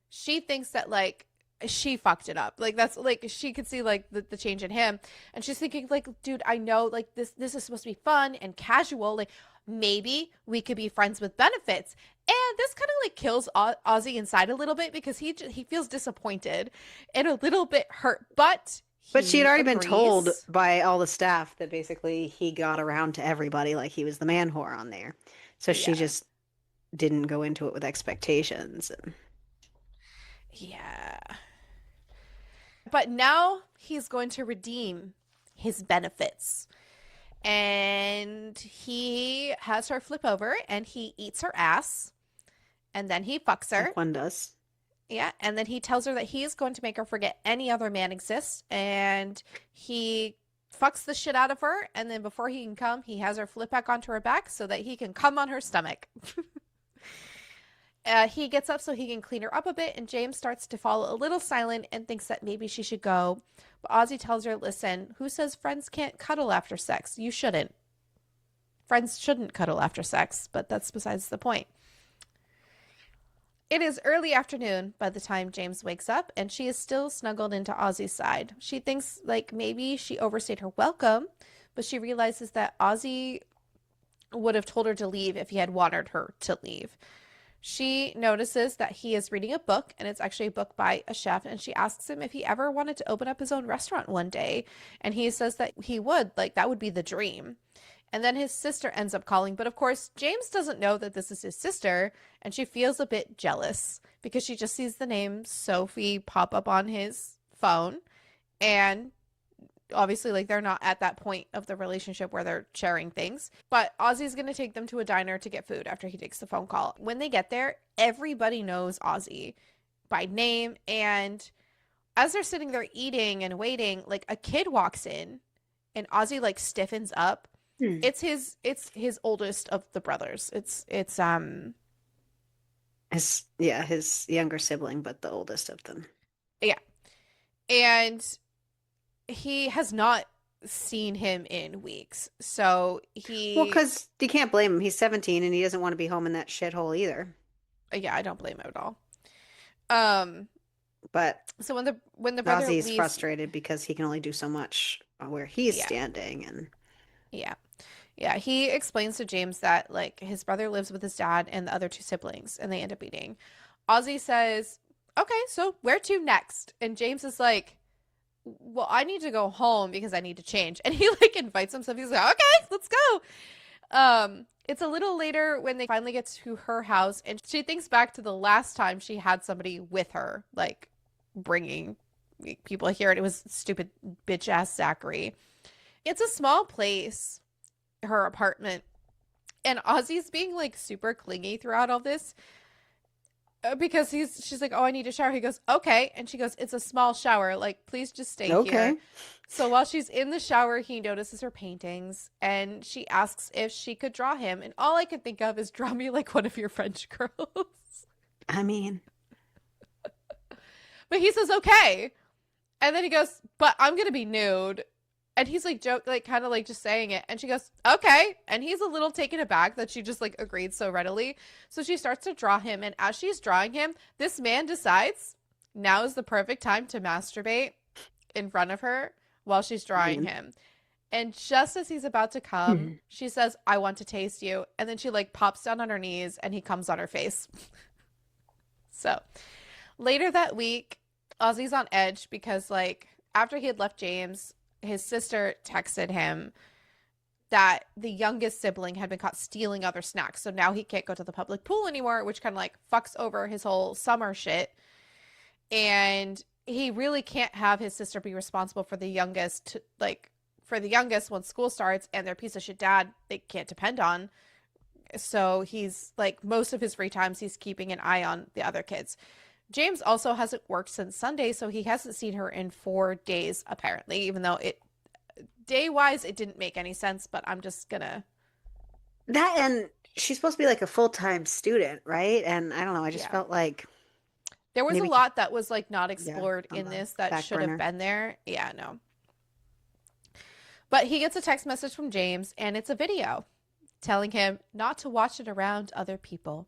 she thinks that like she fucked it up. Like that's like she could see like the change in him. And she's thinking like, dude, I know like this is supposed to be fun and casual. Like maybe we could be friends with benefits. And this kind of like kills Ozzy inside a little bit because he feels disappointed and a little bit hurt. But she had already been agrees. told by all the staff that basically he got around to everybody like he was the man whore on there. So she just didn't go into it with expectations. Yeah. But now he's going to redeem his benefits. And he has her flip over and he eats her ass. And then he fucks her. Like one does. Yeah. And then he tells her that he is going to make her forget any other man exists. And he fucks the shit out of her. And then before he can come, he has her flip back onto her back so that he can come on her stomach. He gets up so he can clean her up a bit. And James starts to fall a little silent and thinks that maybe she should go. But Ozzy tells her, listen, who says friends can't cuddle after sex? You shouldn't. Friends shouldn't cuddle after sex, but that's besides the point. It is early afternoon by the time James wakes up, and she is still snuggled into Ozzy's side. She thinks like maybe she overstayed her welcome, but she realizes that Ozzy would have told her to leave if he had wanted her to leave. She notices that he is reading a book, and it's actually a book by a chef, and she asks him if he ever wanted to open up his own restaurant one day, and he says that he would, like that would be the dream. And then his sister ends up calling, but of course, James doesn't know that this is his sister, and she feels a bit jealous because she just sees the name Sophie pop up on his phone, and obviously like they're not at that point of the relationship where they're sharing things. But Ozzy's going to take them to a diner to get food after he takes the phone call. When they get there, everybody knows Ozzy by name, and as they're sitting there eating and waiting, like a kid walks in and Ozzy like stiffens up. It's his oldest of the brothers. It's his younger sibling, but the oldest of them. Yeah. And he has not seen him in weeks. So because you can't blame him. He's 17 and he doesn't want to be home in that shithole either. Yeah, I don't blame him at all. But so when the brother Ozzy's leaves, frustrated because he can only do so much where he's standing, and yeah, he explains to James that like his brother lives with his dad and the other two siblings, and they end up eating. Ozzy says, "Okay, so where to next?" And James is like, well, I need to go home because I need to change. And he like invites himself. He's like, okay, let's go. It's a little later when they finally get to her house, and she thinks back to the last time she had somebody with her, like bringing people hear it. It was stupid bitch ass Zachary. It's a small place, her apartment. And Ozzy's being like super clingy throughout all this because she's like, oh, I need a shower. He goes, okay. And she goes, it's a small shower. Like, please just stay here. So while she's in the shower, he notices her paintings and she asks if she could draw him. And all I could think of is draw me like one of your French girls. I mean. But he says, okay. And then he goes, but I'm going to be nude. And he's like, kind of like just saying it. And she goes, okay. And he's a little taken aback that she just like agreed so readily. So she starts to draw him. And as she's drawing him, this man decides now is the perfect time to masturbate in front of her while she's drawing him. And just as he's about to come, she says, I want to taste you. And then she like pops down on her knees and he comes on her face. So later that week, Ozzy's on edge because like after he had left James, his sister texted him that the youngest sibling had been caught stealing other snacks. So now he can't go to the public pool anymore, which kind of like fucks over his whole summer shit. And he really can't have his sister be responsible for the youngest, when school starts and their piece of shit dad they can't depend on. So he's like most of his free times, he's keeping an eye on the other kids. James also hasn't worked since Sunday, so he hasn't seen her in 4 days, apparently, even though day-wise, it didn't make any sense, but I'm just gonna... That, and she's supposed to be like a full-time student, right? And I don't know, I just felt like... There was a lot that was like not explored in this that should have been there. Yeah, no. But he gets a text message from James, and it's a video telling him not to watch it around other people.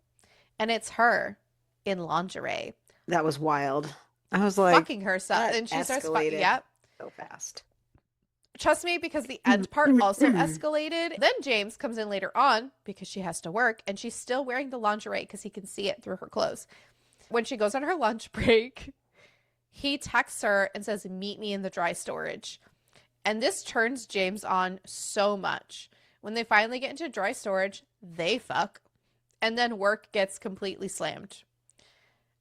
And it's her in lingerie. That was wild. I was like, fucking herself, and she starts fucking. Yep, so fast. Trust me, because the end part also escalated. Then James comes in later on because she has to work, and she's still wearing the lingerie because he can see it through her clothes. When she goes on her lunch break, he texts her and says, "Meet me in the dry storage," and this turns James on so much. When they finally get into dry storage, they fuck, and then work gets completely slammed.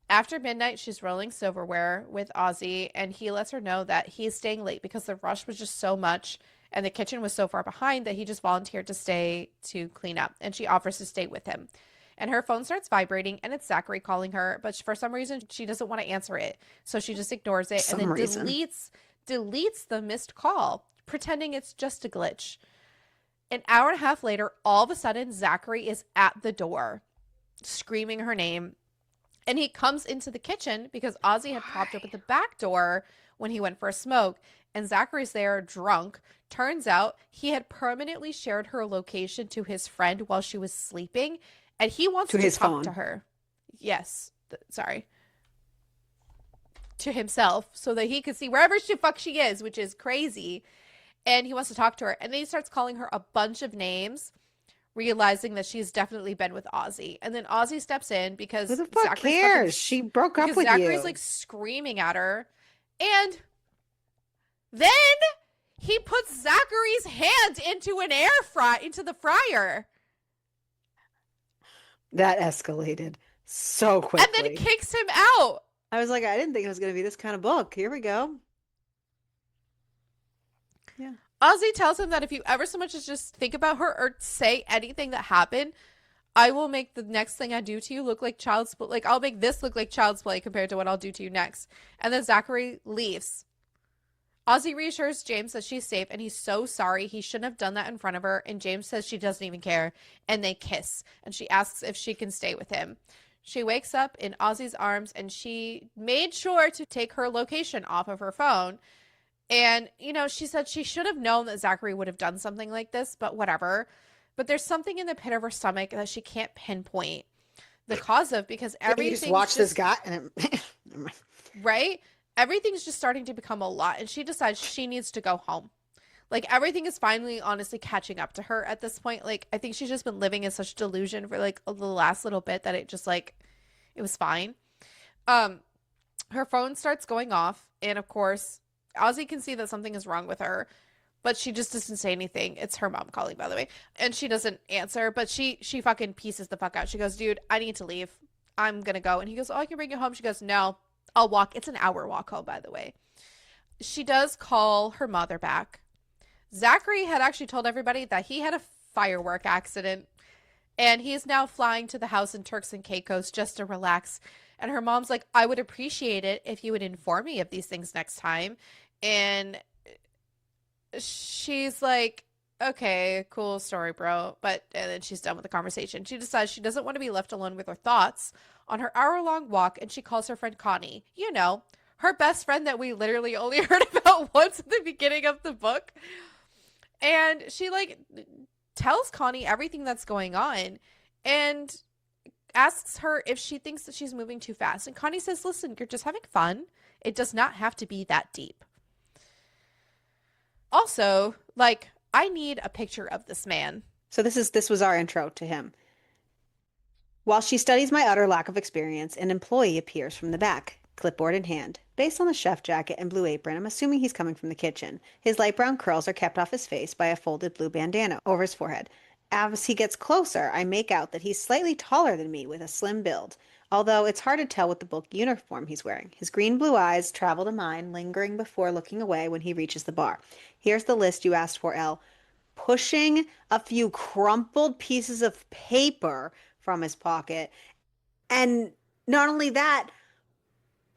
After midnight, she's rolling silverware with Ozzy, and he lets her know that he's staying late because the rush was just so much and the kitchen was so far behind that he just volunteered to stay to clean up, and she offers to stay with him. And her phone starts vibrating, and it's Zachary calling her, but for some reason, she doesn't want to answer it, so she just ignores it and then deletes the missed call, pretending it's just a glitch. An hour and a half later, all of a sudden, Zachary is at the door, screaming her name. And he comes into the kitchen because Ozzy had popped open the back door when he went for a smoke. And Zachary's there drunk. Turns out he had permanently shared her location to his friend while she was sleeping. And he wants to talk to her. Yes. Sorry. To himself so that he could see wherever the fuck she is, which is crazy. And he wants to talk to her. And then he starts calling her a bunch of names, realizing that she's definitely been with Ozzy. And then Ozzy steps in because who the fuck cares? She broke up with Zachary's you. Like screaming at her. And then he puts Zachary's hand into the fryer. That escalated so quickly. And then kicks him out. I was like, I didn't think it was going to be this kind of book. Here we go. Yeah. Ozzy tells him that if you ever so much as just think about her or say anything that happened, I will make the next thing I do to you look like child's play. Like, I'll make this look like child's play compared to what I'll do to you next. And then Zachary leaves. Ozzy reassures James that she's safe, and he's so sorry. He shouldn't have done that in front of her. And James says she doesn't even care. And they kiss. And she asks if she can stay with him. She wakes up in Ozzy's arms, and she made sure to take her location off of her phone. And, you know, she said she should have known that Zachary would have done something like this, but whatever. But there's something in the pit of her stomach that she can't pinpoint the cause of, because everything. You just watch this guy and right? Everything's just starting to become a lot, and she decides she needs to go home. Like, everything is finally honestly catching up to her at this point. Like, I think she's just been living in such delusion for like the last little bit that it just like it was fine. Her phone starts going off, and of course Ozzy can see that something is wrong with her, but she just doesn't say anything. It's her mom calling, by the way. And she doesn't answer, but she fucking pieces the fuck out. She goes, dude, I need to leave. I'm going to go. And he goes, oh, I can bring you home. She goes, no, I'll walk. It's an hour walk home, by the way. She does call her mother back. Zachary had actually told everybody that he had a firework accident, and he is now flying to the house in Turks and Caicos just to relax. And her mom's like, I would appreciate it if you would inform me of these things next time. And she's like, okay, cool story, bro. And then she's done with the conversation. She decides she doesn't want to be left alone with her thoughts on her hour-long walk, and she calls her friend Connie. You know, her best friend that we literally only heard about once at the beginning of the book. And she, like, tells Connie everything that's going on and asks her if she thinks that she's moving too fast. And Connie says, listen, you're just having fun. It does not have to be that deep. Also, like, I need a picture of this man. So this was our intro to him. While she studies my utter lack of experience, an employee appears from the back, clipboard in hand. Based on the chef jacket and blue apron, I'm assuming he's coming from the kitchen. His light brown curls are kept off his face by a folded blue bandana over his forehead. As he gets closer, I make out that he's slightly taller than me with a slim build, although it's hard to tell with the book uniform he's wearing. His green-blue eyes travel to mine, lingering before looking away when he reaches the bar. Here's the list you asked for, Elle. Pushing a few crumpled pieces of paper from his pocket. And not only that,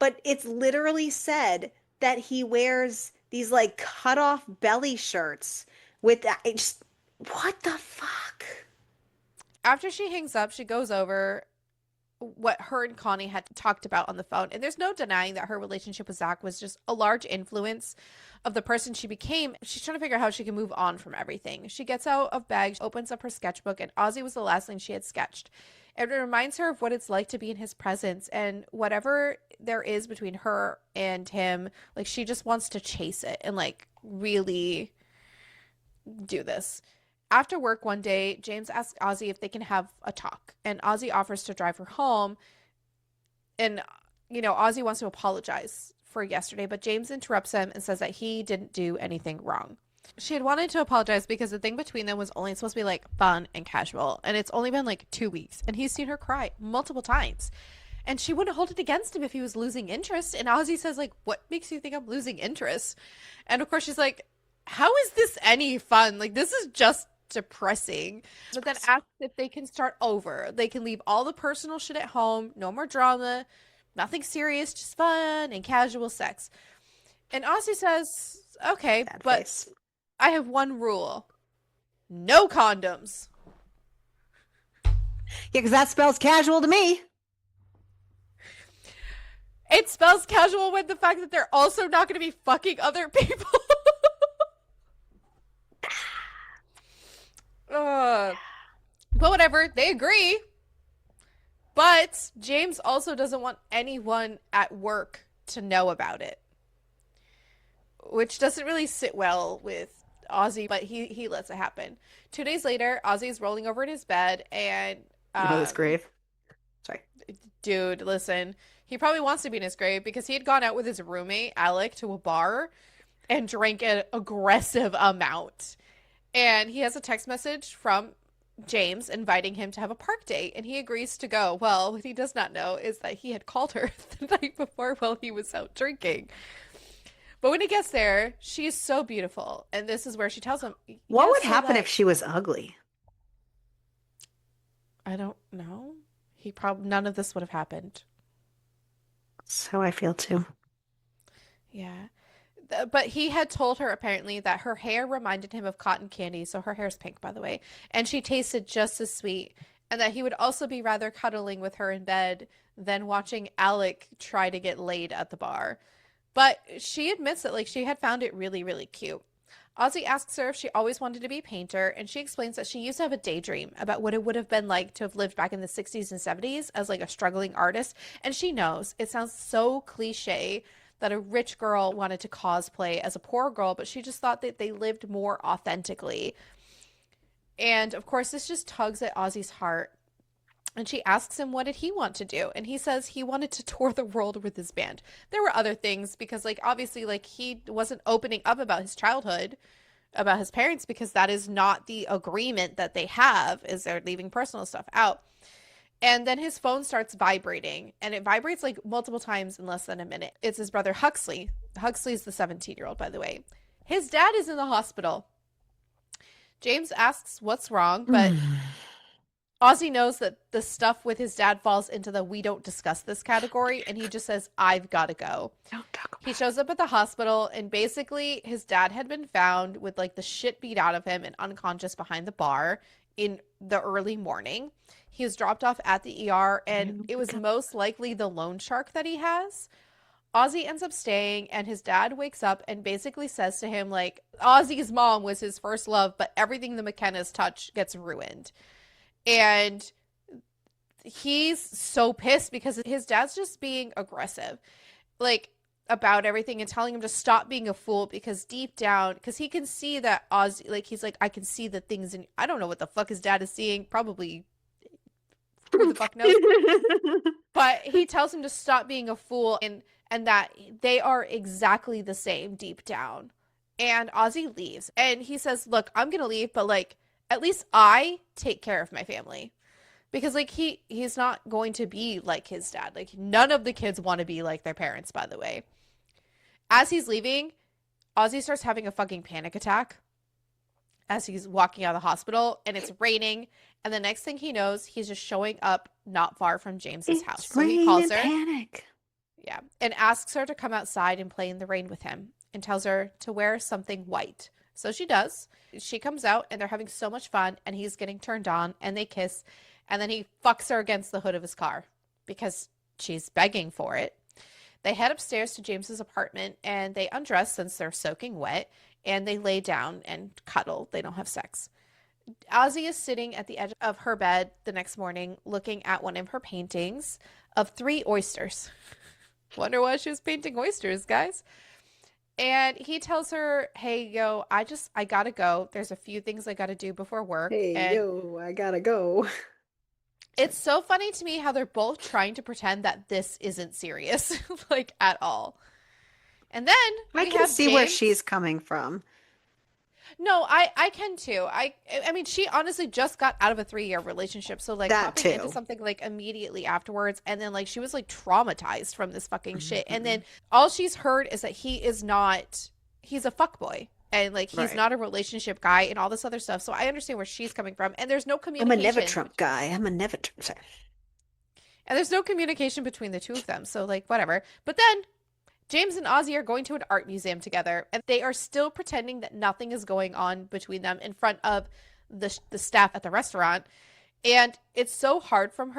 but it's literally said that he wears these like cut off belly shirts with just, what the fuck? After she hangs up, she goes over what her and Connie had talked about on the phone. And there's no denying that her relationship with Zach was just a large influence of the person she became. She's trying to figure out how she can move on from everything. She gets out of bed, opens up her sketchbook, and Ozzy was the last thing she had sketched. It reminds her of what it's like to be in his presence, and whatever there is between her and him, like, she just wants to chase it and, like, really do this. After work one day, James asks Ozzy if they can have a talk, and Ozzy offers to drive her home. And, you know, Ozzy wants to apologize for yesterday, but James interrupts him and says that he didn't do anything wrong. She had wanted to apologize because the thing between them was only supposed to be like fun and casual, and it's only been like 2 weeks, and he's seen her cry multiple times, and she wouldn't hold it against him if he was losing interest. And Ozzy says, like, what makes you think I'm losing interest? And of course she's like, how is this any fun? Like, this is just depressing. But then asks if they can start over. They can leave all the personal shit at home, no more drama, nothing serious, just fun and casual sex. And Ozzy says, okay, Bad but face. I have one rule. No condoms. Yeah, because that spells casual to me. It spells casual with the fact that they're also not going to be fucking other people. But whatever, they agree. But James also doesn't want anyone at work to know about it, which doesn't really sit well with Ozzy, but he lets it happen. 2 days later, Ozzy's rolling over in his bed, and His grave. Sorry. dude, listen, he probably wants to be in his grave because he had gone out with his roommate Alec to a bar and drank an aggressive amount. And he has a text message from James inviting him to have a park date, and he agrees to go. Well, what he does not know is that he had called her the night before while he was out drinking. But when he gets there, she is so beautiful, and this is where she tells him, What would happen if she was ugly? I don't know. None of this would have happened. So I feel too. Yeah. But he had told her apparently that her hair reminded him of cotton candy, so her hair's pink, by the way, and she tasted just as sweet, and that he would also be rather cuddling with her in bed than watching Alec try to get laid at the bar. But she admits that, like, she had found it really, really cute. Ozzy asks her if she always wanted to be a painter, and she explains that she used to have a daydream about what it would have been like to have lived back in the 60s and 70s as, like, a struggling artist, and she knows it sounds so cliche that a rich girl wanted to cosplay as a poor girl, but she just thought that they lived more authentically. And of course, this just tugs at Ozzy's heart. And she asks him what did he want to do, and he says he wanted to tour the world with his band. There were other things because, like, obviously, like, he wasn't opening up about his childhood, about his parents, because that is not the agreement that they have, is they're leaving personal stuff out. And then his phone starts vibrating, and it vibrates like multiple times in less than a minute. It's his brother Huxley. Huxley's the 17-year-old, by the way. His dad is in the hospital. James asks what's wrong, but Ozzy knows that the stuff with his dad falls into the we don't discuss this category, and he just says, I've got to go. Don't talk about He shows up at the hospital, and basically his dad had been found with like the shit beat out of him and unconscious behind the bar in the early morning. He was dropped off at the ER, and it was most likely the loan shark that he has. Ozzy ends up staying, and his dad wakes up and basically says to him, like, Ozzy's mom was his first love, but everything the McKennas touch gets ruined. And he's so pissed because his dad's just being aggressive, like, about everything and telling him to stop being a fool because deep down, because he can see that Ozzy, like, he's like, I can see the things, and I don't know what the fuck his dad is seeing. Probably, who the fuck knows? But he tells him to stop being a fool and that they are exactly the same deep down. And Ozzy leaves. And he says, look, I'm going to leave, but like, at least I take care of my family. Because like he's not going to be like his dad. Like none of the kids want to be like their parents, by the way. As he's leaving, Ozzy starts having a fucking panic attack as he's walking out of the hospital, and it's raining. And the next thing he knows, he's just showing up not far from James's house. So he calls her. Panic. Yeah. And asks her to come outside and play in the rain with him and tells her to wear something white. So she does. She comes out and they're having so much fun, and he's getting turned on, and they kiss, and then he fucks her against the hood of his car because she's begging for it. They head upstairs to James's apartment, and they undress since they're soaking wet, and they lay down and cuddle. They don't have sex. Ozzy is sitting at the edge of her bed the next morning looking at one of her paintings of 3 oysters. Wonder why she was painting oysters, guys. And he tells her, hey, yo, I gotta go. There's a few things I gotta do before work. I gotta go. It's so funny to me how they're both trying to pretend that this isn't serious, like, at all. And then I can see where she's coming from. No, I can too. I mean, she honestly just got out of a 3-year relationship, so like hopping into something like immediately afterwards, and then like she was like traumatized from this fucking shit, and then all she's heard is that he's a fuckboy, and like he's not a relationship guy, and all this other stuff. So I understand where she's coming from, and there's no communication. I'm a never Trump guy. Sorry. And there's no communication between the two of them, so like whatever. But then James and Ozzy are going to an art museum together, and they are still pretending that nothing is going on between them in front of the staff at the restaurant. And it's so hard for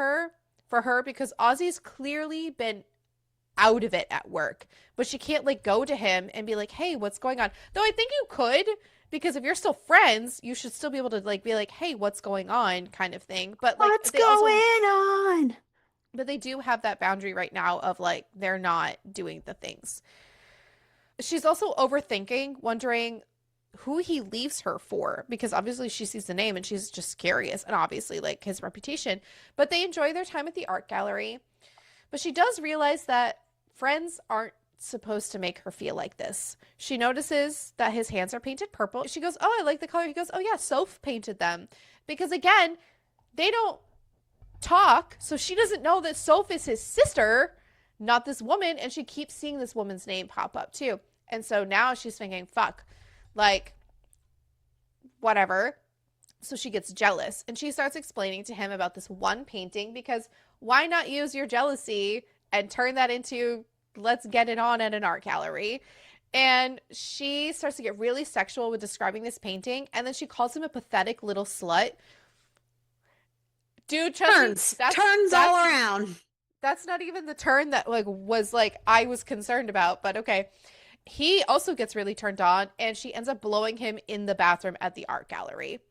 her because Ozzy's clearly been out of it at work, but she can't like go to him and be like, hey, what's going on? Though I think you could, because if you're still friends, you should still be able to like be like, hey, what's going on, kind of thing. But like, what's going on? But they do have that boundary right now of like, they're not doing the things. She's also overthinking, wondering who he leaves her for, because obviously she sees the name and she's just curious, and obviously like his reputation. But they enjoy their time at the art gallery. But she does realize that friends aren't supposed to make her feel like this. She notices that his hands are painted purple. She goes, oh, I like the color. He goes, oh yeah, Soph painted them. Because again, they don't talk, so she doesn't know that Soph is his sister, not this woman, and she keeps seeing this woman's name pop up too. And so now she's thinking, fuck, like, whatever. So she gets jealous, and she starts explaining to him about this one painting, because why not use your jealousy and turn that into, let's get it on at an art gallery. And she starts to get really sexual with describing this painting, and then she calls him a pathetic little slut. Dude, turns all around. That's not even the turn that like was like I was concerned about, but okay. He also gets really turned on, and she ends up blowing him in the bathroom at the art gallery.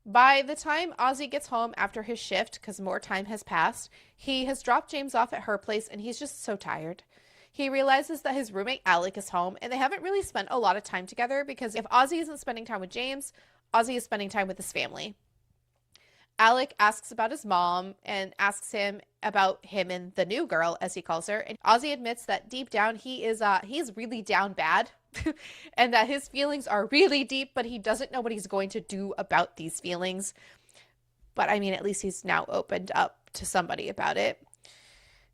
By the time Ozzy gets home after his shift, because more time has passed, he has dropped James off at her place, and he's just so tired. He realizes that his roommate Alec is home, and they haven't really spent a lot of time together, because if Ozzy isn't spending time with James, Ozzy is spending time with his family. Alec asks about his mom and asks him about him and the new girl, as he calls her. And Ozzy admits that deep down he's really down bad and that his feelings are really deep, but he doesn't know what he's going to do about these feelings. But I mean, at least he's now opened up to somebody about it.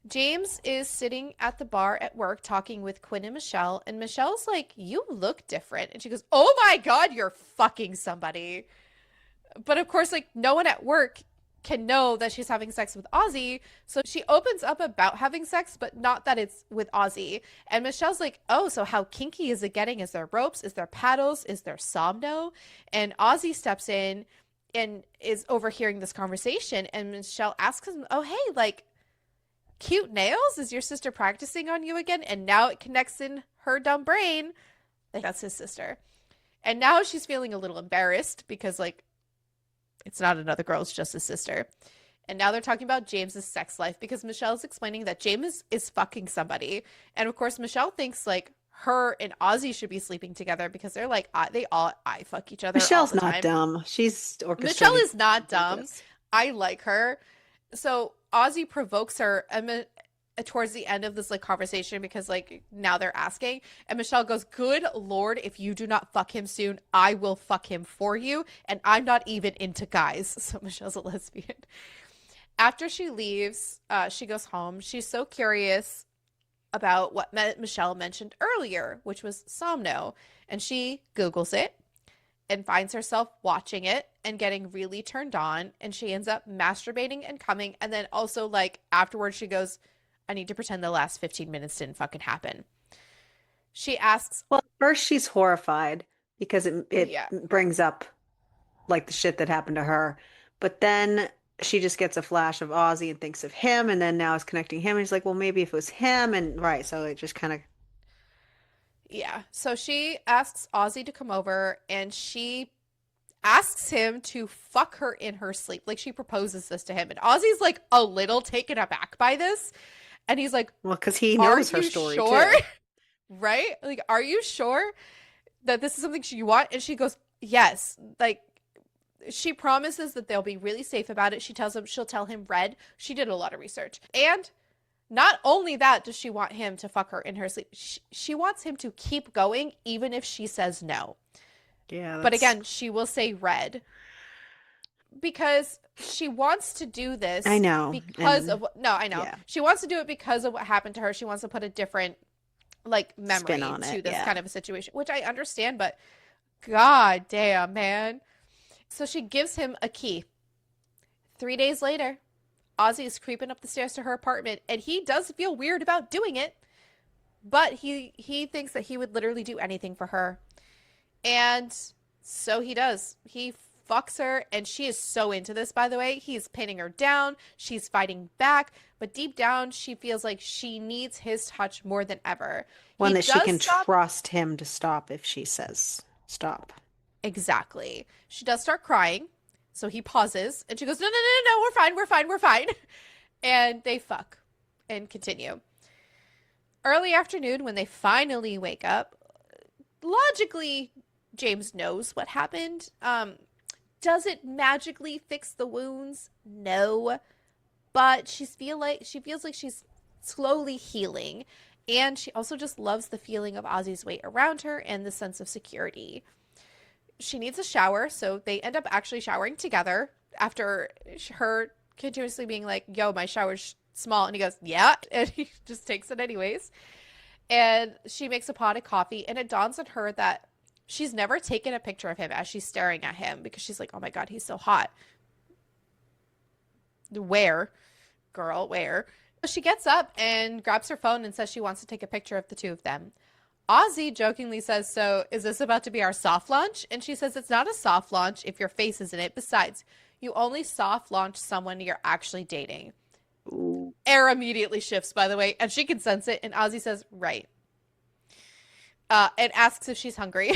James is sitting at the bar at work talking with Quinn and Michelle, and Michelle's like, "You look different." And she goes, "Oh my God, you're fucking somebody." But of course, like, no one at work can know that she's having sex with Ozzy. So she opens up about having sex, but not that it's with Ozzy. And Michelle's like, "Oh, so how kinky is it getting? Is there ropes? Is there paddles? Is there somno?" And Ozzy steps in and is overhearing this conversation. And Michelle asks him, "Oh, hey, like, cute nails? Is your sister practicing on you again?" And now it connects in her dumb brain. Like, that's his sister. And now she's feeling a little embarrassed because, like, it's not another girl, it's just his sister. And now they're talking about James's sex life because Michelle's explaining that James is fucking somebody. And of course, Michelle thinks like her and Ozzy should be sleeping together because they're like, they all eye fuck each other all Michelle's the not time. dumb. She's orchestrating. Michelle is not dumb. I like her. So Ozzy provokes her towards the end of this like conversation because like now they're asking, and Michelle goes, "Good Lord, if you do not fuck him soon, I will fuck him for you, and I'm not even into guys." So Michelle's a lesbian. After she leaves, she goes home. She's so curious about what Michelle mentioned earlier, which was somno, and she Googles it and finds herself watching it and getting really turned on, and she ends up masturbating and coming, and then also like afterwards she goes, "I need to pretend the last 15 minutes didn't fucking happen." She asks, Well, first she's horrified because it yeah, brings up like the shit that happened to her. But then she just gets a flash of Ozzy and thinks of him, and then now it's connecting him. And she's like, well, maybe if it was him, and right, so it just kind of. yeah. So she asks Ozzy to come over, and she asks him to fuck her in her sleep. Like she proposes this to him, and Ozzy's like a little taken aback by this, and he's like, Well, because he "Are knows her you story sure?" too. Right? Like, "Are you sure that this is something you want?" And she goes, "Yes." Like, she promises that they'll be really safe about it. She tells him she'll tell him Red. She did a lot of research. And not only that does she want him to fuck her in her sleep, she wants him to keep going even if she says no. Yeah, But again, she will say Red because she wants to do I this know. because And of no, I know. yeah, She wants to do it because of what happened to her. She wants to put a different like spin memory on to it. this Yeah. kind of a situation, which I understand, but god damn, man. So she gives him a key. 3 days later, Ozzy is creeping up the stairs to her apartment, and he does feel weird about doing it, but he thinks that he would literally do anything for her. And so he does. He fucks her, and she is so into this, by the way. He's pinning her down. She's fighting back, but deep down, she feels like she needs his touch more than ever. One He that she does can stop. trust him to stop if she says stop. Exactly. She does start crying. So he pauses, and she goes, "No, no, no, no, no, we're fine, we're fine, we're fine." And they fuck and continue. Early afternoon, when they finally wake up, logically, James knows what happened. Does it magically fix the wounds? No. But she feels like she's slowly healing. And she also just loves the feeling of Ozzy's weight around her and the sense of security. She needs a shower, so they end up actually showering together after her continuously being like, "Yo, my shower's small," and he goes, "Yeah," and he just takes it anyways. And she makes a pot of coffee, and it dawns on her that she's never taken a picture of him as she's staring at him because she's like, "Oh my god, he's so hot." Where, girl, where? She gets up and grabs her phone and says she wants to take a picture of the two of them. Ozzy jokingly says, "So is this about to be our soft launch?" And she says, "It's not a soft launch if your face is in it. Besides, you only soft launch someone you're actually dating." Ooh. Air immediately shifts, by the way, and she can sense it. And Ozzy says, "Right." And asks if she's hungry.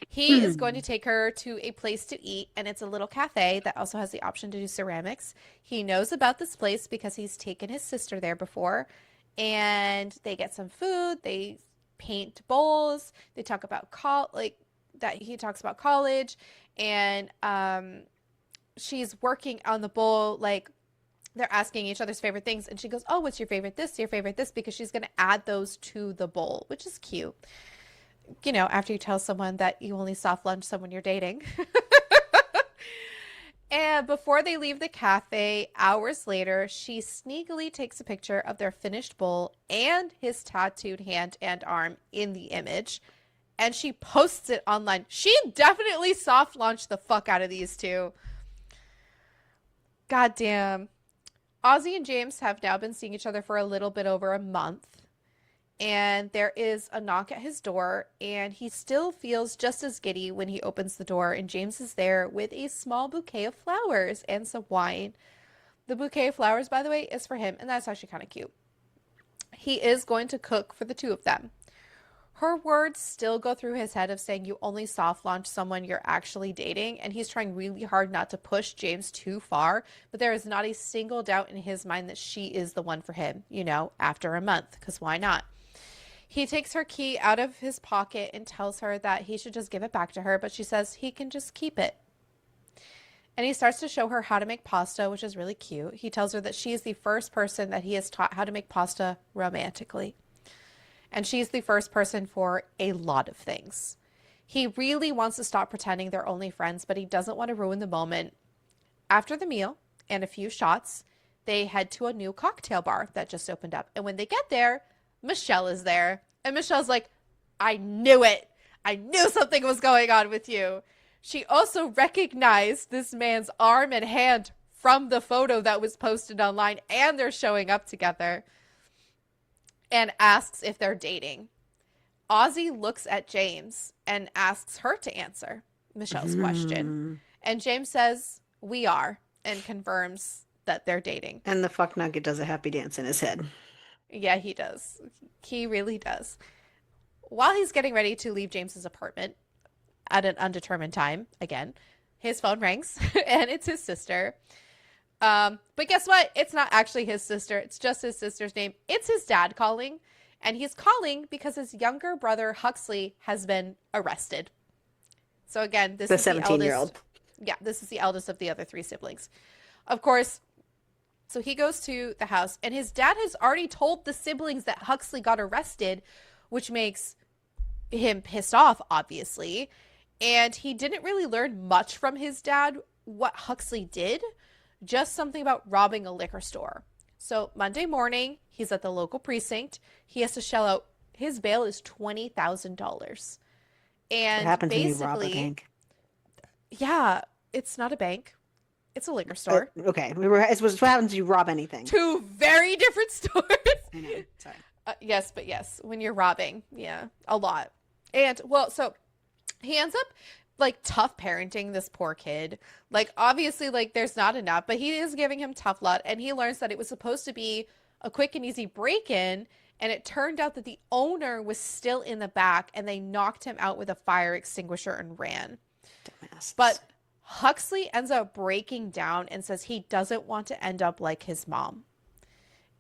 He is going to take her to a place to eat, and it's a little cafe that also has the option to do ceramics. He knows about this place because he's taken his sister there before, and they get some food. They paint bowls. They talk about that he talks about college, and she's working on the bowl like they're asking each other's favorite things, and she goes, "Oh, what's your favorite this, your favorite this?" Because she's going to add those to the bowl, which is cute. After you tell someone that you only soft lunch someone you're dating. And before they leave the cafe, hours later, she sneakily takes a picture of their finished bowl and his tattooed hand and arm in the image. And she posts it online. She definitely soft launched the fuck out of these two. Goddamn. Ozzy and James have now been seeing each other for a little bit over a month. And there is a knock at his door, and he still feels just as giddy when he opens the door, and James is there with a small bouquet of flowers and some wine. The bouquet of flowers, by the way, is for him, and that's actually kind of cute. He is going to cook for the two of them. Her words still go through his head of saying you only soft launch someone you're actually dating, and he's trying really hard not to push James too far, but there is not a single doubt in his mind that she is the one for him, you know, after a month, because why not? He takes her key out of his pocket and tells her that he should just give it back to her, but she says he can just keep it. And he starts to show her how to make pasta, which is really cute. He tells her that she is the first person that he has taught how to make pasta romantically. And she's the first person for a lot of things. He really wants to stop pretending they're only friends, but he doesn't want to ruin the moment. After the meal and a few shots, they head to a new cocktail bar that just opened up. And when they get there, Michelle is there. And Michelle's like, I knew it. I knew something was going on with you. She also recognized this man's arm and hand from the photo that was posted online, and they're showing up together, and asks if they're dating. Ozzy looks at James and asks her to answer Michelle's question. And James says, we are, and confirms that they're dating. And the fuck nugget does a happy dance in his head. Yeah, he does. He really does. While he's getting ready to leave James's apartment at an undetermined time, again, his phone rings, and it's his sister. But guess what? It's not actually his sister. It's just his sister's name. It's his dad calling, and he's calling because his younger brother, Huxley, has been arrested. So again, this is the 17-year-old. Yeah, this is the eldest of the other three siblings. Of course, so he goes to the house, and his dad has already told the siblings that Huxley got arrested, which makes him pissed off, obviously. And he didn't really learn much from his dad what Huxley did, just something about robbing a liquor store. So Monday morning, he's at the local precinct. He has to shell out, his bail is $20,000. And what happens basically, when you rob a bank? Yeah, it's not a bank. It's a liquor store. Okay. It's what happens when you rob anything. Two very different stores. I know. Sorry. Yes, but yes, when you're robbing, yeah, a lot. And, well, so he ends up, like, tough parenting this poor kid. Like, obviously, like, there's not enough, but he is giving him tough love, and he learns that it was supposed to be a quick and easy break-in, and it turned out that the owner was still in the back, and they knocked him out with a fire extinguisher and ran. Dumbass. But Huxley ends up breaking down and says he doesn't want to end up like his mom.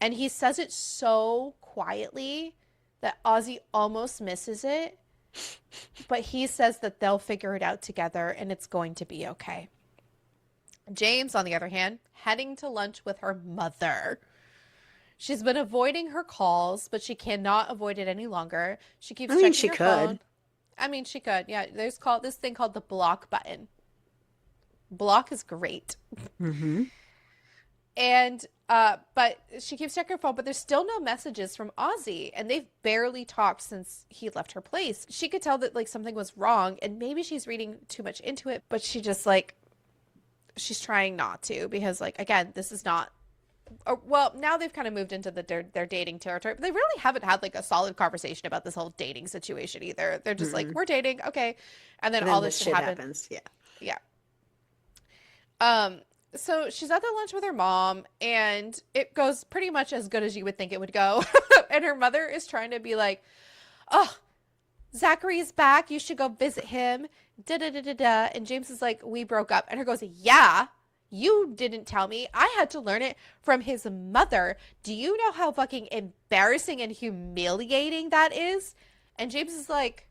And he says it so quietly that Ozzy almost misses it. But he says that they'll figure it out together and it's going to be okay. James, on the other hand, heading to lunch with her mother. She's been avoiding her calls, but she cannot avoid it any longer. She keeps checking her phone. I mean, she could. Yeah, there's this thing called the block button. Block is great. Mm-hmm. And but she keeps checking her phone, but there's still no messages from Ozzy, and they've barely talked since he left her place. She could tell that like something was wrong, and maybe she's reading too much into it, but she just like she's trying not to, because like again, this is not well, now they've kind of moved into their dating territory, but they really haven't had like a solid conversation about this whole dating situation either. They're just like, we're dating, okay, and then all this shit happens. Yeah. So she's at the lunch with her mom, and it goes pretty much as good as you would think it would go. And her mother is trying to be like, oh, Zachary's back. You should go visit him. Da-da-da-da-da. And James is like, we broke up. And her goes, yeah, you didn't tell me. I had to learn it from his mother. Do you know how fucking embarrassing and humiliating that is? And James is like,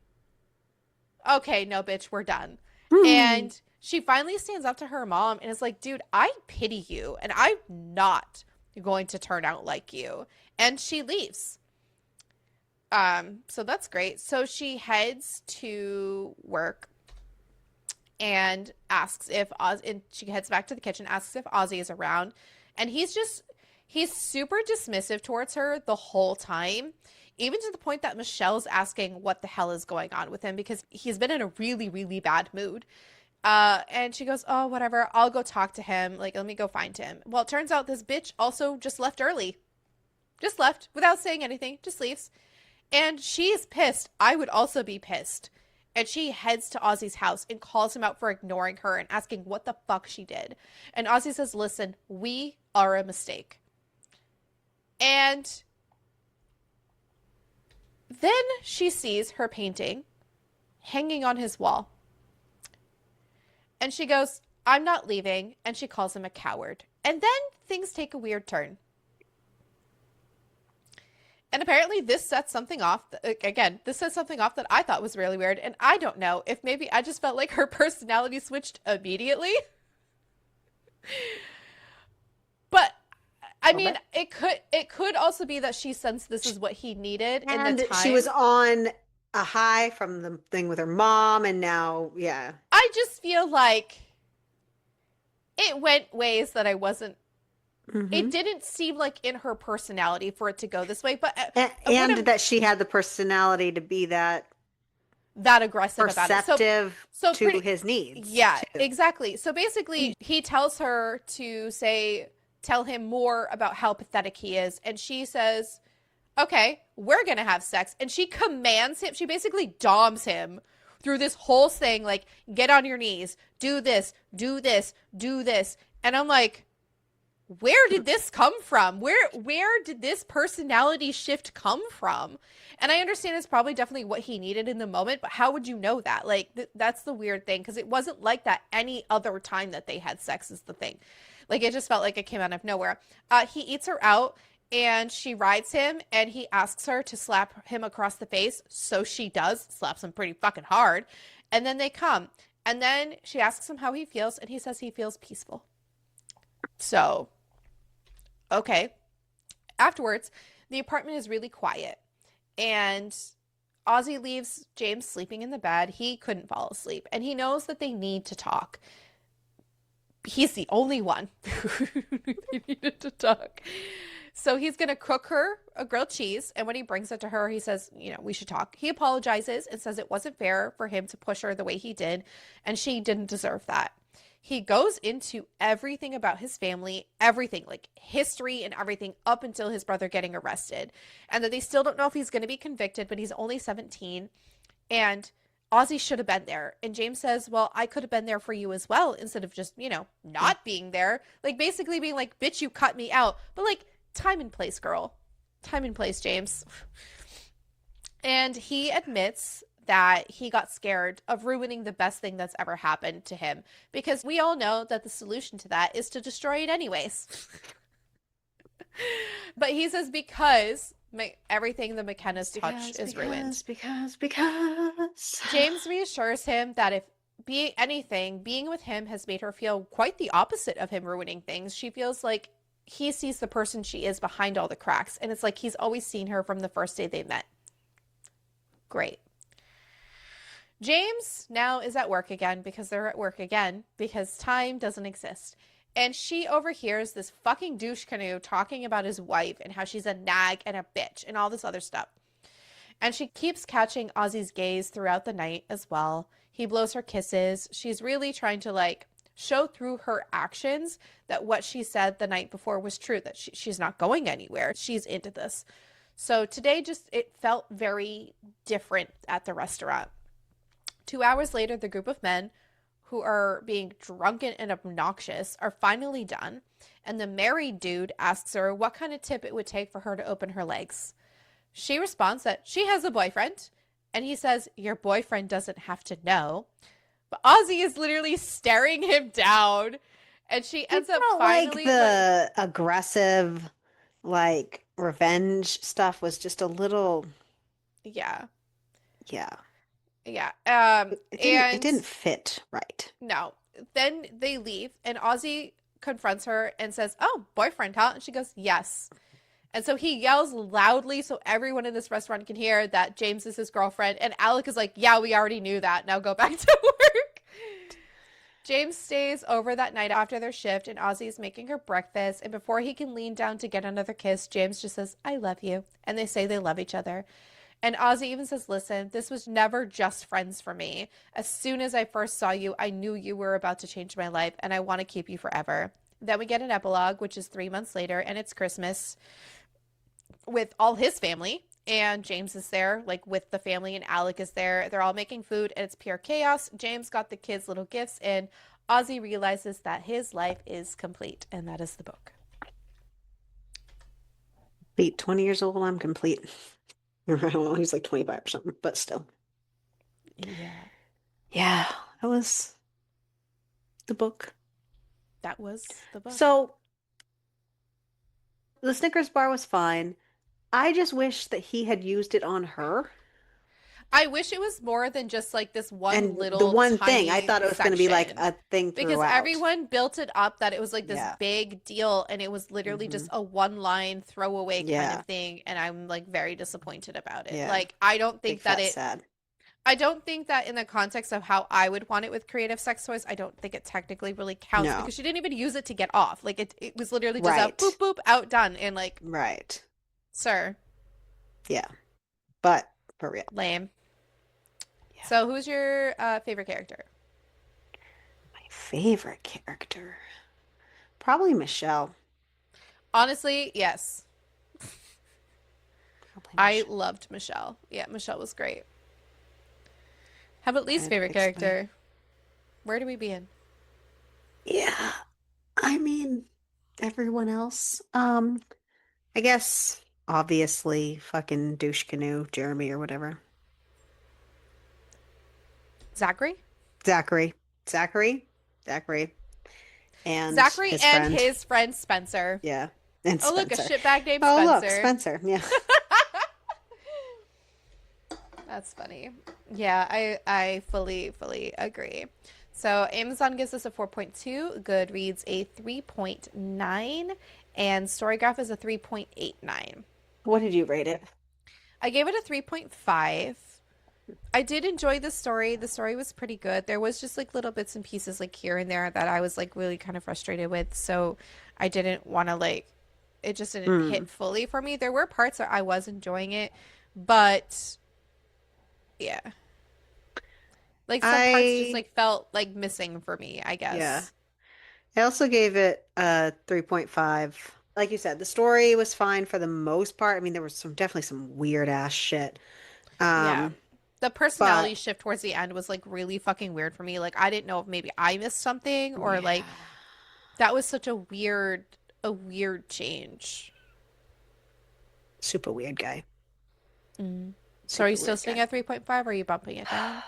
okay, no, bitch, we're done. And she finally stands up to her mom and is like, dude, I pity you, and I'm not going to turn out like you. And she leaves. So that's great. So she heads to work. and asks if and she heads back to the kitchen, asks if Ozzy is around. And he's super dismissive towards her the whole time, even to the point that Michelle's asking what the hell is going on with him because he's been in a really, really bad mood. And she goes, oh, whatever, I'll go talk to him. Like, let me go find him. Well, it turns out this bitch also just left early. Just left without saying anything, just leaves. And she's pissed. I would also be pissed. And she heads to Ozzy's house and calls him out for ignoring her and asking what the fuck she did. And Ozzy says, listen, we are a mistake. And then she sees her painting hanging on his wall. And she goes, I'm not leaving. And she calls him a coward. And then things take a weird turn. And apparently this sets something off. Again, this sets something off that I thought was really weird. And I don't know if maybe I just felt like her personality switched immediately. But I mean, it could also be that she sensed this is what he needed in the time. She was on a high from the thing with her mom, and now, yeah. I just feel like it went ways that I wasn't. Mm-hmm. It didn't seem like in her personality for it to go this way, but and that she had the personality to be that aggressive perceptive about it. So to his needs. Yeah, too. Exactly. So basically, he tells her to tell him more about how pathetic he is, and she says, okay, we're gonna have sex. And she commands him, she basically doms him through this whole thing, like, get on your knees, do this, do this, do this. And I'm like, where did this come from? Where did this personality shift come from? And I understand it's probably definitely what he needed in the moment, but how would you know that? Like, that's the weird thing, because it wasn't like that any other time that they had sex is the thing. Like, it just felt like it came out of nowhere. He eats her out, and she rides him, and he asks her to slap him across the face. So she does, slaps him pretty fucking hard. And then they come. And then she asks him how he feels, and he says he feels peaceful. So, okay. Afterwards, the apartment is really quiet. And Ozzy leaves James sleeping in the bed. He couldn't fall asleep. And he knows that they need to talk. He's the only one who needed to talk. So he's going to cook her a grilled cheese. And when he brings it to her, he says, we should talk. He apologizes and says it wasn't fair for him to push her the way he did. And she didn't deserve that. He goes into everything about his family, everything, like history and everything up until his brother getting arrested. And that they still don't know if he's going to be convicted, but he's only 17. And Ozzy should have been there. And James says, well, I could have been there for you as well, instead of just, not being there. Like, basically being like, bitch, you cut me out. But like, time and place, girl. Time and place, James. And he admits that he got scared of ruining the best thing that's ever happened to him, because we all know that the solution to that is to destroy it anyways. But he says because everything the McKennas touch is ruined. Because. James reassures him that if being with him has made her feel quite the opposite of him ruining things. She feels like he sees the person she is behind all the cracks, and it's like he's always seen her from the first day they met. Great. James now is at work again, because they're at work again, because time doesn't exist. And she overhears this fucking douche canoe talking about his wife and how she's a nag and a bitch and all this other stuff. And she keeps catching Ozzy's gaze throughout the night as well. He blows her kisses. She's really trying to show through her actions that what she said the night before was true, that she's not going anywhere. She's into this. So today it felt very different at the restaurant. 2 hours later, the group of men who are being drunken and obnoxious are finally done. And the married dude asks her what kind of tip it would take for her to open her legs. She responds that she has a boyfriend. And he says, your boyfriend doesn't have to know. But Ozzy is literally staring him down. And she ends up finally... the aggressive, revenge stuff was just a little... Yeah. Yeah. Yeah. It didn't fit right. No. Then they leave, and Ozzy confronts her and says, oh, boyfriend, huh? And she goes, yes. And so he yells loudly so everyone in this restaurant can hear that James is his girlfriend. And Alec is like, yeah, we already knew that. Now go back to work. James stays over that night after their shift, and Ozzy's making her breakfast. And before he can lean down to get another kiss, James just says, I love you. And they say they love each other. And Ozzy even says, listen, this was never just friends for me. As soon as I first saw you, I knew you were about to change my life, and I want to keep you forever. Then we get an epilogue, which is 3 months later, and it's Christmas with all his family. And James is there, like with the family, and Alec is there. They're all making food, and it's pure chaos. James got the kids little gifts, and Ozzy realizes that his life is complete, and that is the book. Beat 20 years old, I'm complete. Well, he's like 25 or something, but still. Yeah. Yeah, that was the book. That was the book. So the Snickers bar was fine. I just wish that he had used it on her. I wish it was more than just like this one And the little one thing, I tiny thought it was going to be like section. a thing Because throughout. everyone built it up that it was like this Yeah. big deal, and it was literally just a one line throwaway kind Yeah. of thing, and I'm like very disappointed about it. Yeah. Like I don't Big think that fat it sad. I don't think that in the context of how I would want it with creative sex toys, I don't think it technically really counts No. because she didn't even use it to get off. Like it was literally just Right. a boop boop out done and like, Right. sir, Yeah. But for real. lame. Yeah. So who's your favorite character? My favorite character. Probably Michelle. Honestly, yes. Probably I Michelle. loved Michelle. Yeah, Michelle was great. How about least Trying to favorite fix my- character? Where do we be in? Yeah. I mean, everyone else. I guess obviously fucking douche canoe, Jeremy or whatever. Zachary? Zachary. Zachary. Zachary. And Zachary his and friend. his friend Spencer. Yeah. And Oh, look, a Spencer. shitbag named Oh, look, Spencer. Spencer. Yeah. That's funny. Yeah, I fully agree. So Amazon gives us a 4.2, Goodreads a 3.9, and Storygraph is a 3.89. What did you rate it? I gave it a 3.5. I did enjoy the story. The story was pretty good. There was just like little bits and pieces like here and there that I was like really kind of frustrated with. So I didn't want to like it just didn't Hmm. hit fully for me. There were parts that I was enjoying it, but yeah. Like some parts just I, like felt like missing for me, I yeah. guess. I also gave it a 3.5. Like you said, the story was fine for the most part. I mean, there was definitely some weird ass shit. Yeah. Um, The but personality shift towards the end was like really fucking weird for me. Like I didn't know if maybe I missed something or yeah, like that was such a weird change. super weird guy. Mm. So are you Super still weird sitting guy. at 3.5 or are you bumping it down?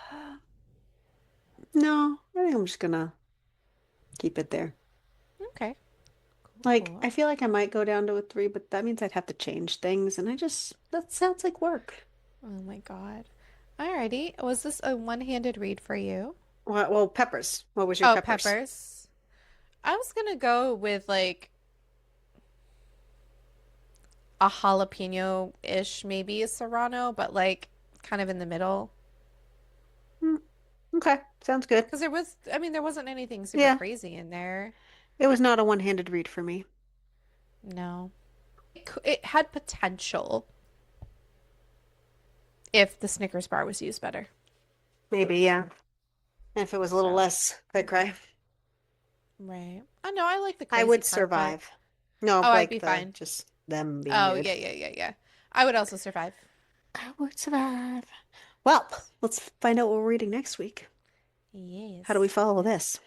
No, I think I'm just gonna keep it there. Okay. Like, Cool. I feel like I might go down to a 3, but that means I'd have to change things, and that sounds like work. Oh my God. Alrighty. Was this a one-handed read for you? Well, peppers. What was your Oh, peppers? peppers. I was gonna go with like a jalapeno-ish, maybe a serrano, but like kind of in the middle. Hmm, okay, sounds good. Because there wasn't anything super Yeah, crazy in there. it was not a one-handed read for me. No. It had potential if the Snickers bar was used better. Maybe, yeah. And if it was a little So, less cray-cray, right. I know I like the I crazy would part, but survive. No, oh, I'd like be fine. just them being Oh, weird. yeah, yeah, yeah, yeah. I would also survive. I would survive. Well, let's find out what we're reading next week. How do we Yes. follow Yes. this?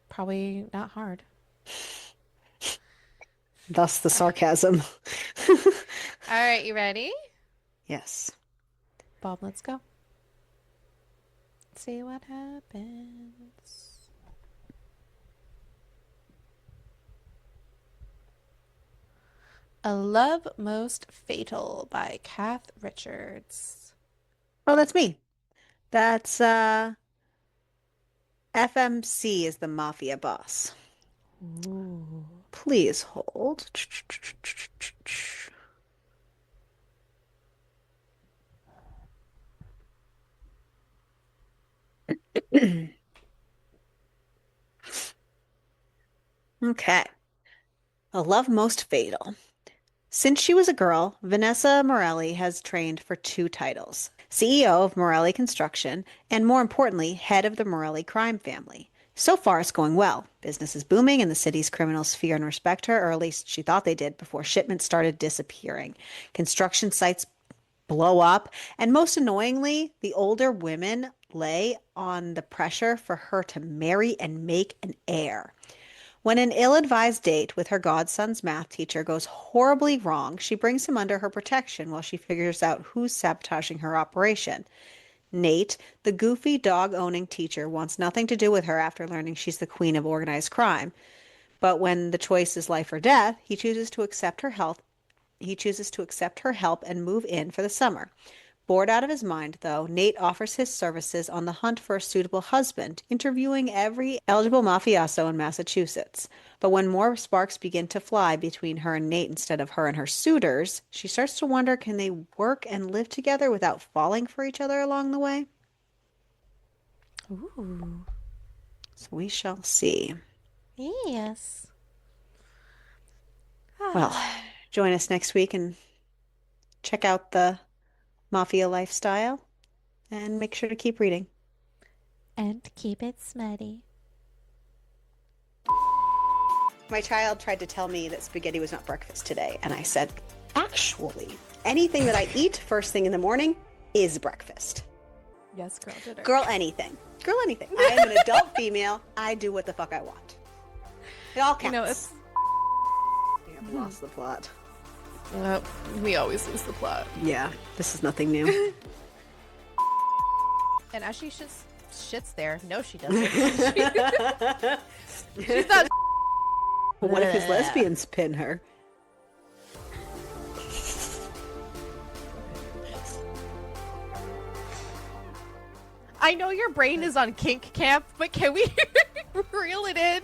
Probably not hard. Thus the All sarcasm. right, you ready? Yes. Bob, let's go. See what happens. A Love Most Fatal by Kath Richards. Oh, that's me. That's FMC is the mafia boss. Ooh. Please hold. Okay. A love most fatal. Since she was a girl, Vanessa Morelli has trained for two titles: CEO of Morelli Construction, and more importantly, head of the Morelli crime family. So far, it's going well. Business is booming, and the city's criminals fear and respect her, or at least she thought they did before shipments started disappearing. Construction sites blow up, and most annoyingly, the older women lay on the pressure for her to marry and make an heir. When an ill advised date with her godson's math teacher goes horribly wrong, she brings him under her protection while she figures out who's sabotaging her operation. Nate, the goofy dog owning teacher, wants nothing to do with her after learning she's the queen of organized crime. But when the choice is life or death, he chooses to accept her help. He chooses to accept her help and move in for the summer. Bored out of his mind, though, Nate offers his services on the hunt for a suitable husband, interviewing every eligible mafioso in Massachusetts. But when more sparks begin to fly between her and Nate instead of her and her suitors, she starts to wonder, can they work and live together without falling for each other along the way? Ooh. So we shall see. Yes. Well, join us next week and check out the mafia lifestyle and make sure to keep reading. And keep it smutty. My child tried to tell me that spaghetti was not breakfast today, and I said, actually, anything that I eat first thing in the morning is breakfast. Yes, girl dinner. Girl anything. Girl anything. I am an adult female. I do what the fuck I want. It all counts. You know, it's... I've lost the plot. We always lose the plot. Yeah, this is nothing new. And as she shits there, no, she doesn't. She's not. What if his lesbians pin her? I know your brain is on kink camp, but can we reel it in?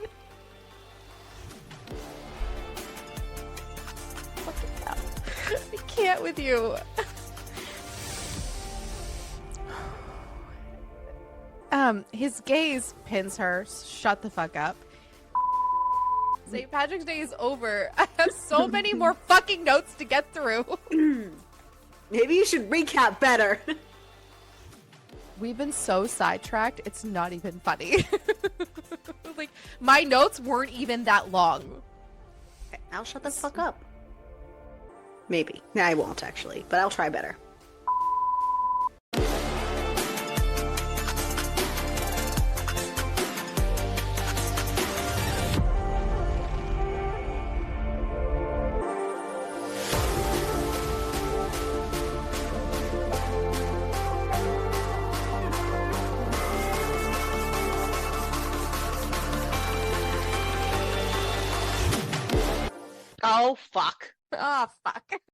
I can't with you. His gaze pins her. Shut the fuck up. St. Patrick's Day is over. I have so many more fucking notes to get through. Maybe you should recap better. We've been so sidetracked, it's not even funny. Like, my notes weren't even that long. Okay, I'll shut the fuck up. Maybe. I won't, actually, but I'll try better. Oh, fuck. Oh, fuck.